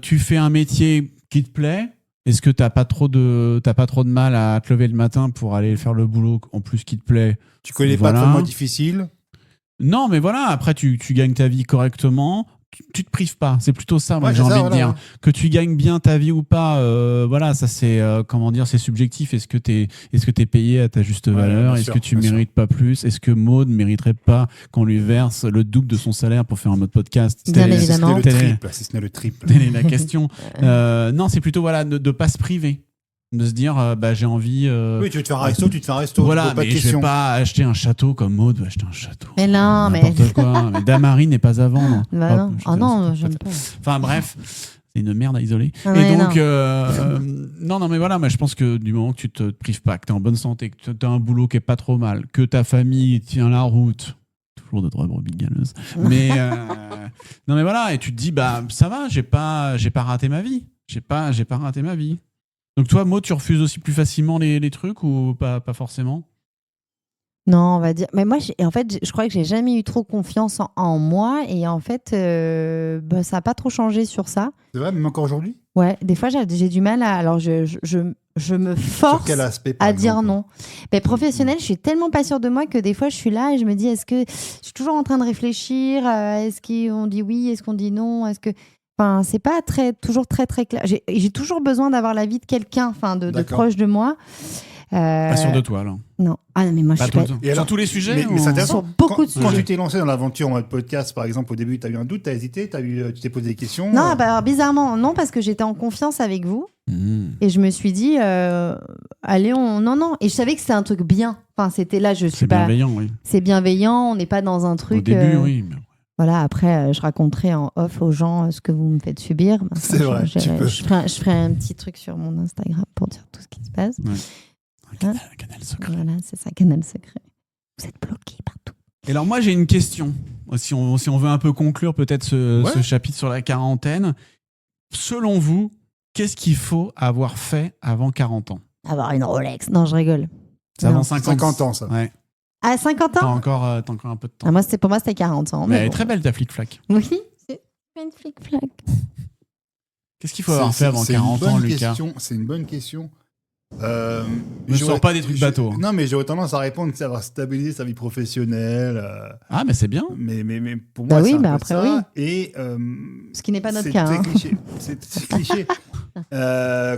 tu fais un métier qui te plaît. Est-ce que t'as pas trop de mal à te lever le matin pour aller faire le boulot en plus qui te plaît? Tu connais Voilà. pas de mois difficiles. Non, mais voilà, après tu gagnes ta vie correctement. Tu te prives pas, c'est plutôt ça, moi Ouais, j'ai c'est envie ça, de voilà, dire. ouais. Que tu gagnes bien ta vie ou pas, voilà, ça c'est comment dire, c'est subjectif. Est-ce que t'es payé à ta juste Ouais, valeur? bien Est-ce sûr, que tu bien sûr. mérites pas plus? Est-ce que Maud mériterait pas qu'on lui verse le double de son salaire pour faire un mode podcast? Bien Telle est- évidemment. Si ce n'est telle est- le triple, si ce n'est le triple. telle est la question. Non, c'est plutôt voilà de pas se priver, de se dire bah j'ai envie. Oui, tu veux te faire un resto, tu te fais un resto. Voilà, pas de mais je vais question. pas acheter un château comme Maud veut acheter un château. Mais non, mais. N'importe quoi. Mais Damary n'est pas à vendre. Bah non. Hop, je Oh te non, laisse. j'aime pas. Enfin bref, c'est une merde à isoler. Ah Et ouais, donc, non. non, mais voilà, moi je pense que du moment que tu te prives pas, que tu es en bonne santé, que tu as un boulot qui est pas trop mal, que ta famille tient la route, toujours de droits brebis galeuses. Mais non, mais voilà, et tu te dis, bah ça va, j'ai pas raté ma vie. J'ai pas raté ma vie. Donc toi, Maud, tu refuses aussi plus facilement les trucs ou pas forcément? Non, on va dire. Mais moi, en fait, je crois que j'ai jamais eu trop confiance en moi. Et en fait, bah, ça n'a pas trop changé sur ça. C'est vrai, même encore aujourd'hui? Ouais, des fois, j'ai du mal à. Alors, je me Sur force quel aspect, par à dire exemple non. Mais professionnel, je suis tellement pas sûre de moi que des fois, je suis là et je me dis, est-ce que. Je suis toujours en train de réfléchir. Est-ce qu'on dit oui? Est-ce qu'on dit non? Est-ce que. Enfin, c'est pas toujours très, très clair. J'ai toujours besoin d'avoir l'avis de quelqu'un, enfin, de D'accord. proche de moi. Pas sûr de toi, là. Non. Ah, non, mais moi, je Pas suis tout pas. le temps. Et Sur alors- tous les sujets mais ou- c'est intéressant. Sur beaucoup de Quand sujets. tu t'es lancé dans l'aventure en mode podcast, par exemple, au début, tu as eu un doute, tu as hésité, tu t'es posé des questions. Non, bah, alors, bizarrement, non, parce que j'étais en confiance avec vous. Mmh. Et je me suis dit, allez, non. Et je savais que c'était un truc bien. Enfin, c'était là, je suis C'est pas. bienveillant, oui. C'est bienveillant, on n'est pas dans un truc. Au début, oui. mais- Voilà, après, je raconterai en off aux gens ce que vous me faites subir. C'est vrai, tu peux. Je ferai un petit truc sur mon Instagram pour dire tout ce qui se passe. Ouais. Un canal secret. Voilà, c'est ça, canal secret. Vous êtes bloqués partout. Et alors moi j'ai une question, si on veut un peu conclure peut-être ce Ouais. chapitre sur la quarantaine. Selon vous, qu'est-ce qu'il faut avoir fait avant 40 ans? Avoir une Rolex. Non, je rigole. C'est Non. avant 50 ans, ça. Ouais. À 50 T'as ans encore un peu de temps. Ah, pour moi, c'était 40 ans. Mais elle Mais est bon. très belle ta flic-flac. Oui, c'est une flic-flac. Qu'est-ce qu'il faut avoir fait avant 40 ans, Lucas? C'est une bonne question. Ne j'aurais- sors pas des trucs je- bateaux. Non, mais j'aurais tendance à répondre, c'est avoir stabilisé sa vie professionnelle. Ah, mais c'est bien. Mais pour Bah moi, oui, c'est un mais peu après, ça. oui. Et Ce qui n'est pas notre c'est cas. très hein. cliché. C'est cliché.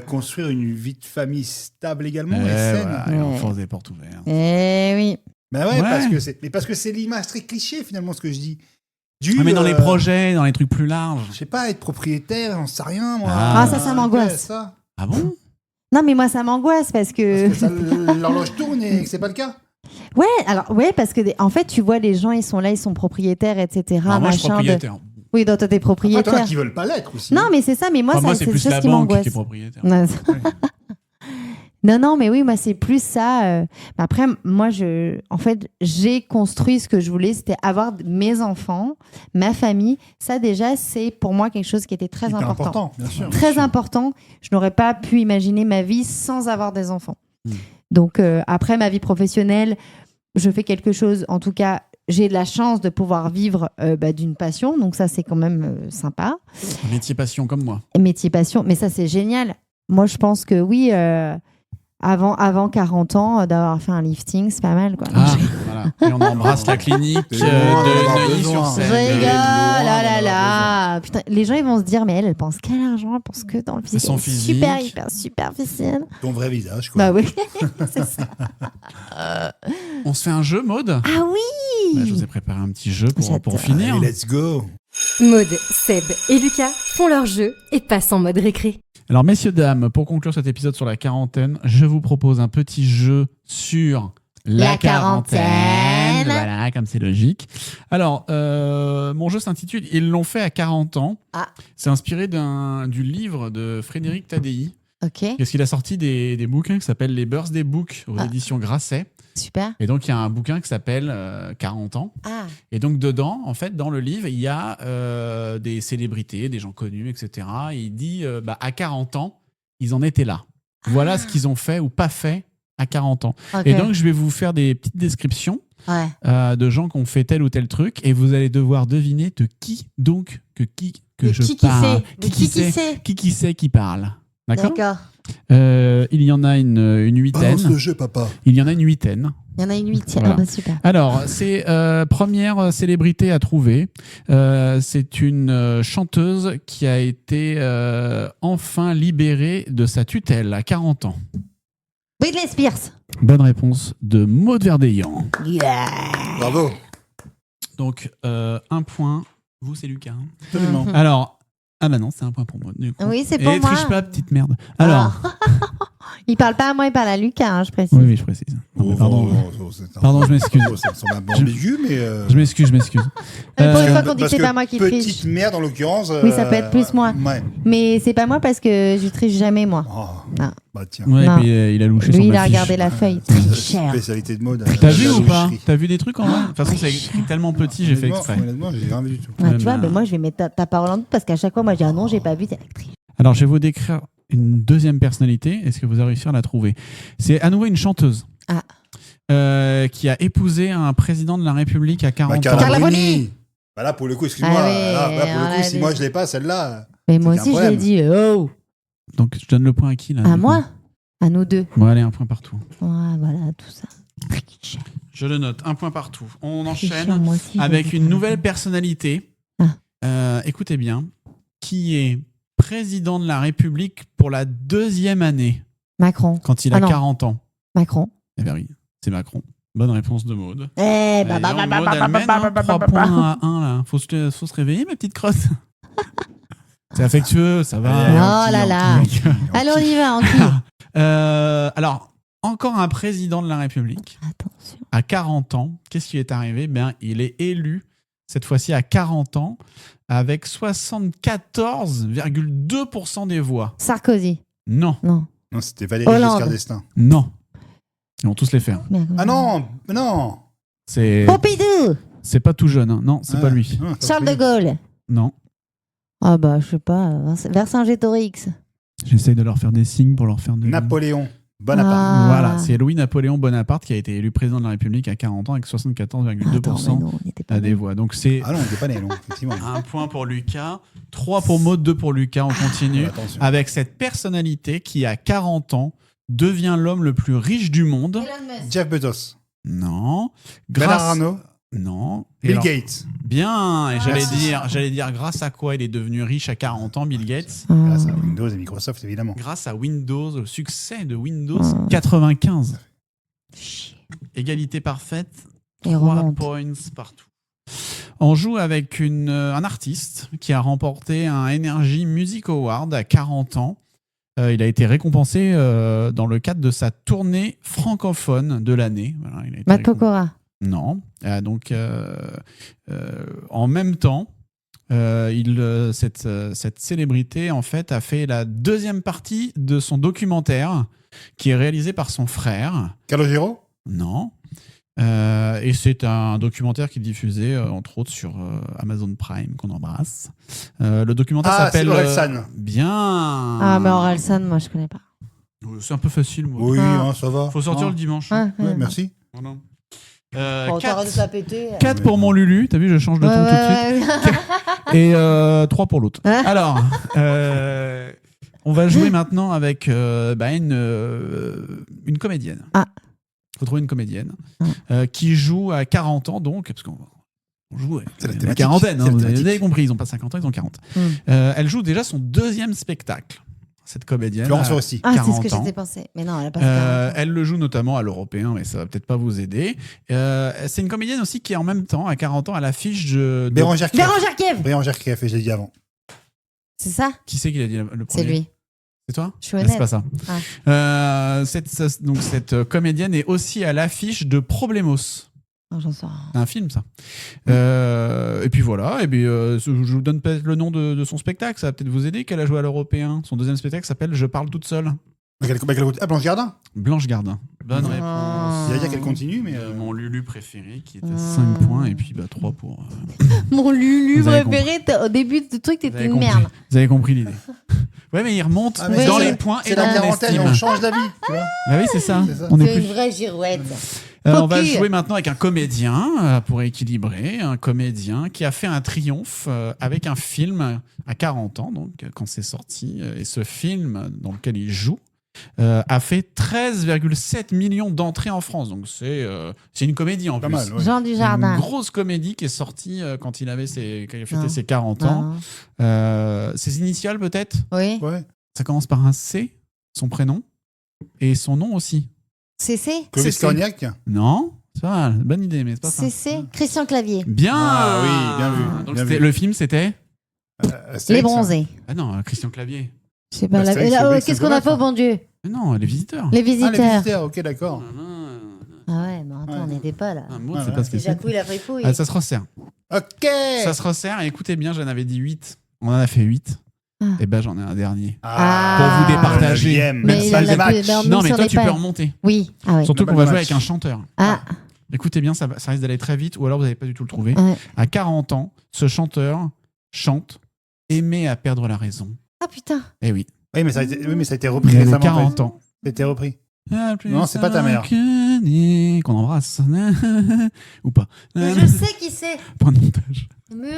Construire une vie de famille stable également et saine. Voilà, Ouais. et on fonce des portes ouvertes. Eh oui. Ben ouais, Ouais. parce que c'est l'image très cliché finalement ce que je dis. Mais dans les projets, dans les trucs plus larges. Je sais pas, être propriétaire, j'en sais rien moi. Ah, ça m'angoisse. Ça. Ah bon? Non, mais moi, ça m'angoisse parce que. Parce que l'horloge tourne et que c'est pas le cas. Ouais, alors, ouais, parce que, en fait, tu vois, les gens, ils sont là, ils sont propriétaires, etc. Ah, moi je suis machin, propriétaire. Oui, donc toi, t'es Après, t'en as propriétaire. qui veulent pas l'être aussi. Non, mais c'est ça, mais moi, Enfin, moi c'est c'est plus ça la ce qui banque m'angoisse. qui est propriétaire. Non, Ouais. non, mais oui, moi, c'est plus ça. Mais après, moi, en fait, j'ai construit ce que je voulais, c'était avoir mes enfants, ma famille. Ça, déjà, c'est pour moi quelque chose qui était très Hyper important. bien sûr. Très important. Je n'aurais pas pu imaginer ma vie sans avoir des enfants. Donc, après ma vie professionnelle, je fais quelque chose, en tout cas, j'ai de la chance de pouvoir vivre d'une passion. Donc, ça, c'est quand même sympa. Un métier passion comme moi. Métier passion, mais ça, c'est génial. Moi, je pense que oui, avant 40 ans, d'avoir fait un lifting, c'est pas mal, quoi. Ah, voilà. Et on embrasse la clinique C'est loin d'avoir de besoin. Je Neuilly-sur-Seine. rigole, loin là là d'avoir là. Putain, les gens ils vont se dire, mais elle pense qu'à l'argent, elle pense que dans le physique. son Elle est physique. Super, hyper superficielle. Ton vrai visage, quoi. Bah oui, c'est ça. On se fait un jeu, Maud? Ah oui. Bah, je vous ai préparé un petit jeu pour J'adore. finir. Allez, let's go. Maud, Seb et Lucas font leur jeu et passent en mode récré. Alors, messieurs, dames, pour conclure cet épisode sur la quarantaine, je vous propose un petit jeu sur La quarantaine. Voilà, comme c'est logique. Alors, mon jeu s'intitule « Ils l'ont fait à 40 ans Ah. ». C'est inspiré du livre de Frédéric Tadei, Ok, parce qu'il a sorti des bouquins qui s'appellent les Birthday Books aux Ah. éditions Grasset. super. Et donc, il y a un bouquin qui s'appelle 40 ans. Ah, Et donc, dedans, en fait, dans le livre, il y a des célébrités, des gens connus, etc. Et il dit, à 40 ans, ils en étaient là. Voilà ce qu'ils ont fait ou pas fait à 40 ans. ok. Et donc, je vais vous faire des petites descriptions ouais. de gens qui ont fait tel ou tel truc. Et vous allez devoir deviner de qui, donc, que De je qui parle. c'est De qui c'est Qui c'est qui parle. D'accord. D'accord. Il y en a une huitaine. Balance le jeu, papa. Il y en a une huitaine. Il y en a une huitième. Voilà. Ah bah super. Alors, c'est première célébrité à trouver. C'est une chanteuse qui a été enfin libérée de sa tutelle à 40 ans. Britney Spears. Bonne réponse de Maud Verdeillan. Yeah. Bravo. Donc, un point. Vous, c'est Lucas. hein. Absolument. Alors, ah bah non, c'est un point pour moi. Du coup. Oui, c'est Et pour moi. triche pas, petite merde. Alors, Il parle pas à moi, il parle à Lucas, hein, je précise. oui, je précise. Non, mais pardon, Pardon, je m'excuse. Ça me semble un peu Je- ambigu, mais. je m'excuse. Pour une fois qu'on dit que Parce c'est pas moi qui triche. Petite merde, en l'occurrence. Oui, ça peut être plus moi. Ouais. Mais c'est pas moi parce que je triche jamais, moi. Oh, Ah. bah tiens. Ouais, et Non. puis il a louché Lui, son il a affiche. regardé la feuille. C'est Tricheur. spécialité de mode. T'as vu la ou pas loucherie. T'as vu des trucs en vrai De toute façon, c'est écrit tellement petit, j'ai fait exprès. Honnêtement, j'ai rien vu du tout. Ouais, Ouais, tu vois, mais- mais moi, je vais mettre ta parole en doute parce qu'à chaque fois, moi, je dis ah non, j'ai pas vu, t'es actrice. Alors, je vais vous décrire une deuxième personnalité. Est-ce que vous allez réussir à la trouver? C'est à nouveau une chanteuse. Ah. Qui a épousé un président de la République à 40 ans. Carla Bruni. Bah là, pour le coup, excuse-moi. Ah oui, là, pour on le coup, l'a si dit. moi je l'ai pas, celle-là. Mais moi C'est aussi, un je l'ai problème. dit. Oh, Donc, je donne le point à qui là à du coup moi, à nous deux. Bon, allez, un point partout. Ouais, voilà, tout ça. Tricheur. Je le note, un point partout. On Tricheur, enchaîne moi aussi, je avec vais une faire nouvelle ça. personnalité. Ah. Écoutez bien. Qui est président de la République pour la deuxième année Macron. quand il a Ah non. 40 ans? Macron. Eh bien oui, c'est Macron. Bonne réponse de Maud. Eh, Allez, Maud, elle mène, hein, 3 points à 1 là. Faut se réveiller, ma petite crotte. C'est affectueux, ça va. Allez, Oh en là qui, là. en qui, en qui. Allez, on y va, en qui Alors, encore un président de la République. Attention. À 40 ans, qu'est-ce qui est arrivé? Ben, il est élu, cette fois-ci à 40 ans, avec 74,2% des voix. Sarkozy. Non, Non. Non, c'était Valérie Hollande. Giscard d'Estaing. non. Ils vont tous les faire. Ah non, non. C'est Pompidou. pas tout jeune. Hein. Non, c'est pas lui. Non, c'est Charles pas de Gaulle. Non. Ah bah, je sais pas. Vercingétorix. J'essaye de leur faire des signes pour leur faire de... Napoléon Bonaparte. Ah. Voilà, c'est Louis-Napoléon Bonaparte qui a été élu président de la République à 40 ans avec 74,2% Attends, mais non, on n'était pas des nés. voix. Donc c'est Ah non, on n'était pas né, non, effectivement. un point pour Lucas, 3 pour Maud, 2 pour Lucas. On continue Attention. avec cette personnalité qui, à 40 ans, devient l'homme le plus riche du monde. Elon Musk. Jeff Bezos. Non. Bernard Arnault. Non. Et Bill alors- Gates. Bien. Et Merci. j'allais dire grâce à quoi il est devenu riche à 40 ans, Bill Gates. Grâce Ah. à Windows et Microsoft, évidemment. Grâce à Windows, le succès de Windows Ah. 95. Chier. Égalité parfaite. Et 3 remonte. points partout. On joue avec un artiste qui a remporté un Energy Music Award à 40 ans. Il a été récompensé dans le cadre de sa tournée francophone de l'année. Voilà, il a été Matt récompensé. Pokora. Non. Donc, en même temps, cette célébrité en fait a fait la deuxième partie de son documentaire qui est réalisé par son frère. Calogero. Non. Et c'est un documentaire qui est diffusé entre autres sur Amazon Prime qu'on embrasse. Le documentaire Ah, s'appelle c'est Orelsan. Bien. Ah, mais Orelsan, moi, je connais pas. C'est un peu facile. Moi. Oui, Ah. hein, ça va. Faut sortir Hein. le dimanche. Ouais, Ouais, merci. Voilà. Bon, t'arrêtes de 4 taper. 4 pour mon Lulu. T'as vu, je change de ton tout de suite. Et 3 pour l'autre. Hein Alors, on va jouer maintenant avec une comédienne. Ah. Faut trouver une comédienne qui joue à 40 ans, donc, parce qu'on joue C'est la à thématique. quarantaine, hein, C'est la vous thématique. avez compris, ils n'ont pas 50 ans, ils ont 40. Elle joue déjà son deuxième spectacle, cette comédienne. Florence à Rossi. Ah, c'est ce 40 que ans. j'étais pensé. Mais non, elle a pas fait 40 ans. Elle le joue notamment à l'Européen, mais ça va peut-être pas vous aider. C'est une comédienne aussi qui est en même temps, à 40 ans, à l'affiche de... Bérangère Krief. Bérangère Kiev. Bérangère Krief, je l'ai dit avant. C'est ça? Qui c'est qui l'a dit le premier? C'est lui. C'est toi? Je suis Ah, honnête. c'est pas ça. Ah. Cette comédienne est aussi à l'affiche de Problemos. Oh, j'en sais rien. C'est un film, ça. Et puis voilà. Et puis, je vous donne peut-être le nom de son spectacle. Ça va peut-être vous aider qu'elle a joué à l'Européen. Son deuxième spectacle s'appelle Je parle toute seule. Ah, Blanche Gardin. Blanche Gardin. Bonne Ah. réponse. Il y a qu'elle continue, mais. Mon Lulu préféré qui est à 5 points. Et puis 3 pour. Mon Lulu Vous avez préféré, au début du truc, Vous t'étais avez une compris. merde. Vous avez compris l'idée. Ouais, mais il remonte Ah, mais dans c'est- les points et C'est dans la quarantaine, l'estime. on change d'avis. Tu vois. Bah oui, c'est ça. C'est ça. On est C'est plus... une vraie girouette. On va Cocu. jouer maintenant avec un comédien pour équilibrer, un comédien qui a fait un triomphe avec un film à 40 ans, donc quand c'est sorti. Et ce film dans lequel il joue a fait 13,7 millions d'entrées en France. Donc c'est une comédie en Pas plus. mal, ouais. Jean Dujardin. Une grosse comédie qui est sortie quand il a fêté Non. ses 40 ans. Non. Ses initiales peut-être. Oui. Ouais. Ça commence par un C, son prénom, et son nom aussi. CC. Clovis c'est- Cornillac. Non, c'est pas mal, bonne idée, mais c'est pas ça. CC. Christian Clavier. Bien. Ah oui, bien vu, Donc bien c'était- vu. le film c'était Astérix, Les hein. bronzés. Ah non, Christian Clavier. Je sais pas. Astérix, là, Obélix, qu'est-ce qu'on a Obélix, fait au bon Dieu? Mais non, les visiteurs. Les Ah, les visiteurs. visiteurs, ok, d'accord. Ah ouais, mais attends, Ouais. on n'était pas là. Un mot, Ah c'est ouais. pas ce que C'est c'est. Jacouille la fripouille. Ah, ça se resserre. Ok. Ça se resserre et écoutez bien, j'en avais dit 8. On en a fait 8. Ah. Et ben j'en ai un dernier. Ah. Pour vous départager. le neuvième, Mais même il salle en a des matchs. plus- mais on Non, nous mais sur toi les tu peux pattes. remonter. Oui. Ah oui. Surtout Pas qu'on mal va de jouer matchs. avec un chanteur. Ah. Écoutez bien, ça risque d'aller très vite ou alors vous n'allez pas du tout le trouver. Ouais. À 40 ans, ce chanteur chante Aimer à perdre la raison. Ah putain. Eh oui. Oui, mais ça a été repris Il avait récemment. 40 en ans. fait. Ça a été repris. Ah, plus Non, c'est pas ta mère. Qu'on embrasse. Ou pas. Mais je sais qui c'est. Point de montage. Mais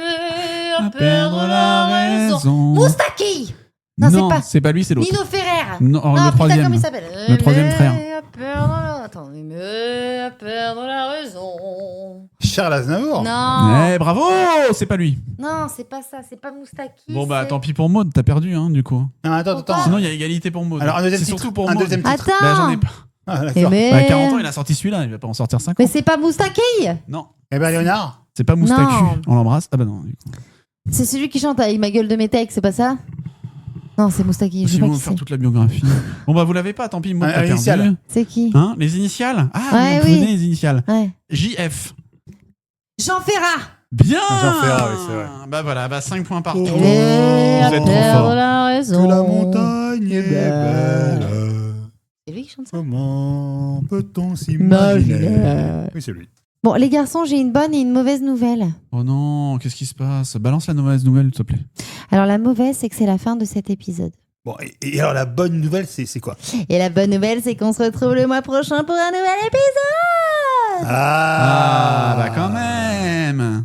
À perdre la raison. Moustaki. Non, c'est pas. c'est pas lui, c'est l'autre. Nino Ferrer. Non, Non, le putain, troisième. comment il s'appelle? Le troisième frère. À perdre la... Attends, mais à perdre la raison. Charles Aznavour. Non. Eh, bravo, c'est pas lui. Non, c'est pas ça. C'est pas Moustaki. Bon bah c'est- tant pis pour Maud, t'as perdu hein du coup. Ah, attends, Pourquoi attends. Sinon il y a égalité pour Maud. Alors, un deuxième c'est titre. surtout pour Un Maud. deuxième titre. Attends. Bah, j'en ai pas. Ah, Eh d'accord. mais... Bah, à 40 ans il a sorti celui-là, il va pas en sortir 50. Mais c'est pas Moustaki. Non, Eh ben, Léonard. c'est pas Moustaku. Non. On l'embrasse. Ah bah non. Du coup. C'est celui qui chante avec ma gueule de métèque, c'est pas ça? Non, c'est Moustaki. Je Si sais pas vous qui voulez faire c'est. toute la biographie. Bon bah vous l'avez pas, tant pis, Maud, Un t'as perdu. initial. C'est qui? Hein, les initiales. Ah, Ouais, vous oui. prenez les initiales. Ouais. JF. Jean Ferrat. Bien. Jean Ferrat, oui, c'est vrai. Bah voilà, bah 5 points partout. Et Vous à êtes trop perdre fort. la raison. Que la montagne est belle. C'est lui qui chante ça? Comment peut-on s'imaginer? Oui, c'est lui. Bon, les garçons, j'ai une bonne et une mauvaise nouvelle. Oh non, qu'est-ce qui se passe? Balance la mauvaise nouvelle, s'il te plaît. Alors, la mauvaise, c'est que c'est la fin de cet épisode. Bon, et alors la bonne nouvelle, c'est quoi? Et la bonne nouvelle, c'est qu'on se retrouve le mois prochain pour un nouvel épisode. Ah, bah quand même.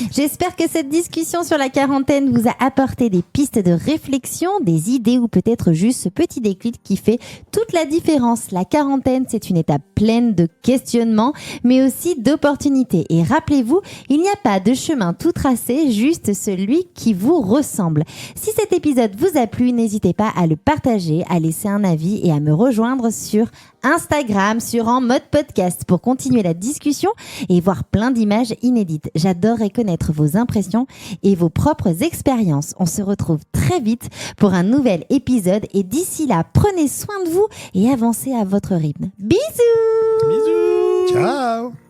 J'espère que cette discussion sur la quarantaine vous a apporté des pistes de réflexion, des idées ou peut-être juste ce petit déclic qui fait toute la différence. La quarantaine, c'est une étape pleine de questionnements, mais aussi d'opportunités. Et rappelez-vous, il n'y a pas de chemin tout tracé, juste celui qui vous ressemble. Si cet épisode vous a plu, n'hésitez pas à le partager, à laisser un avis et à me rejoindre sur Instagram, sur En Mode Podcast pour continuer la discussion et voir plein d'images inédites. J'adorerais connaître vos impressions et vos propres expériences. On se retrouve très vite pour un nouvel épisode et d'ici là, prenez soin de vous et avancez à votre rythme. Bisous! Ciao!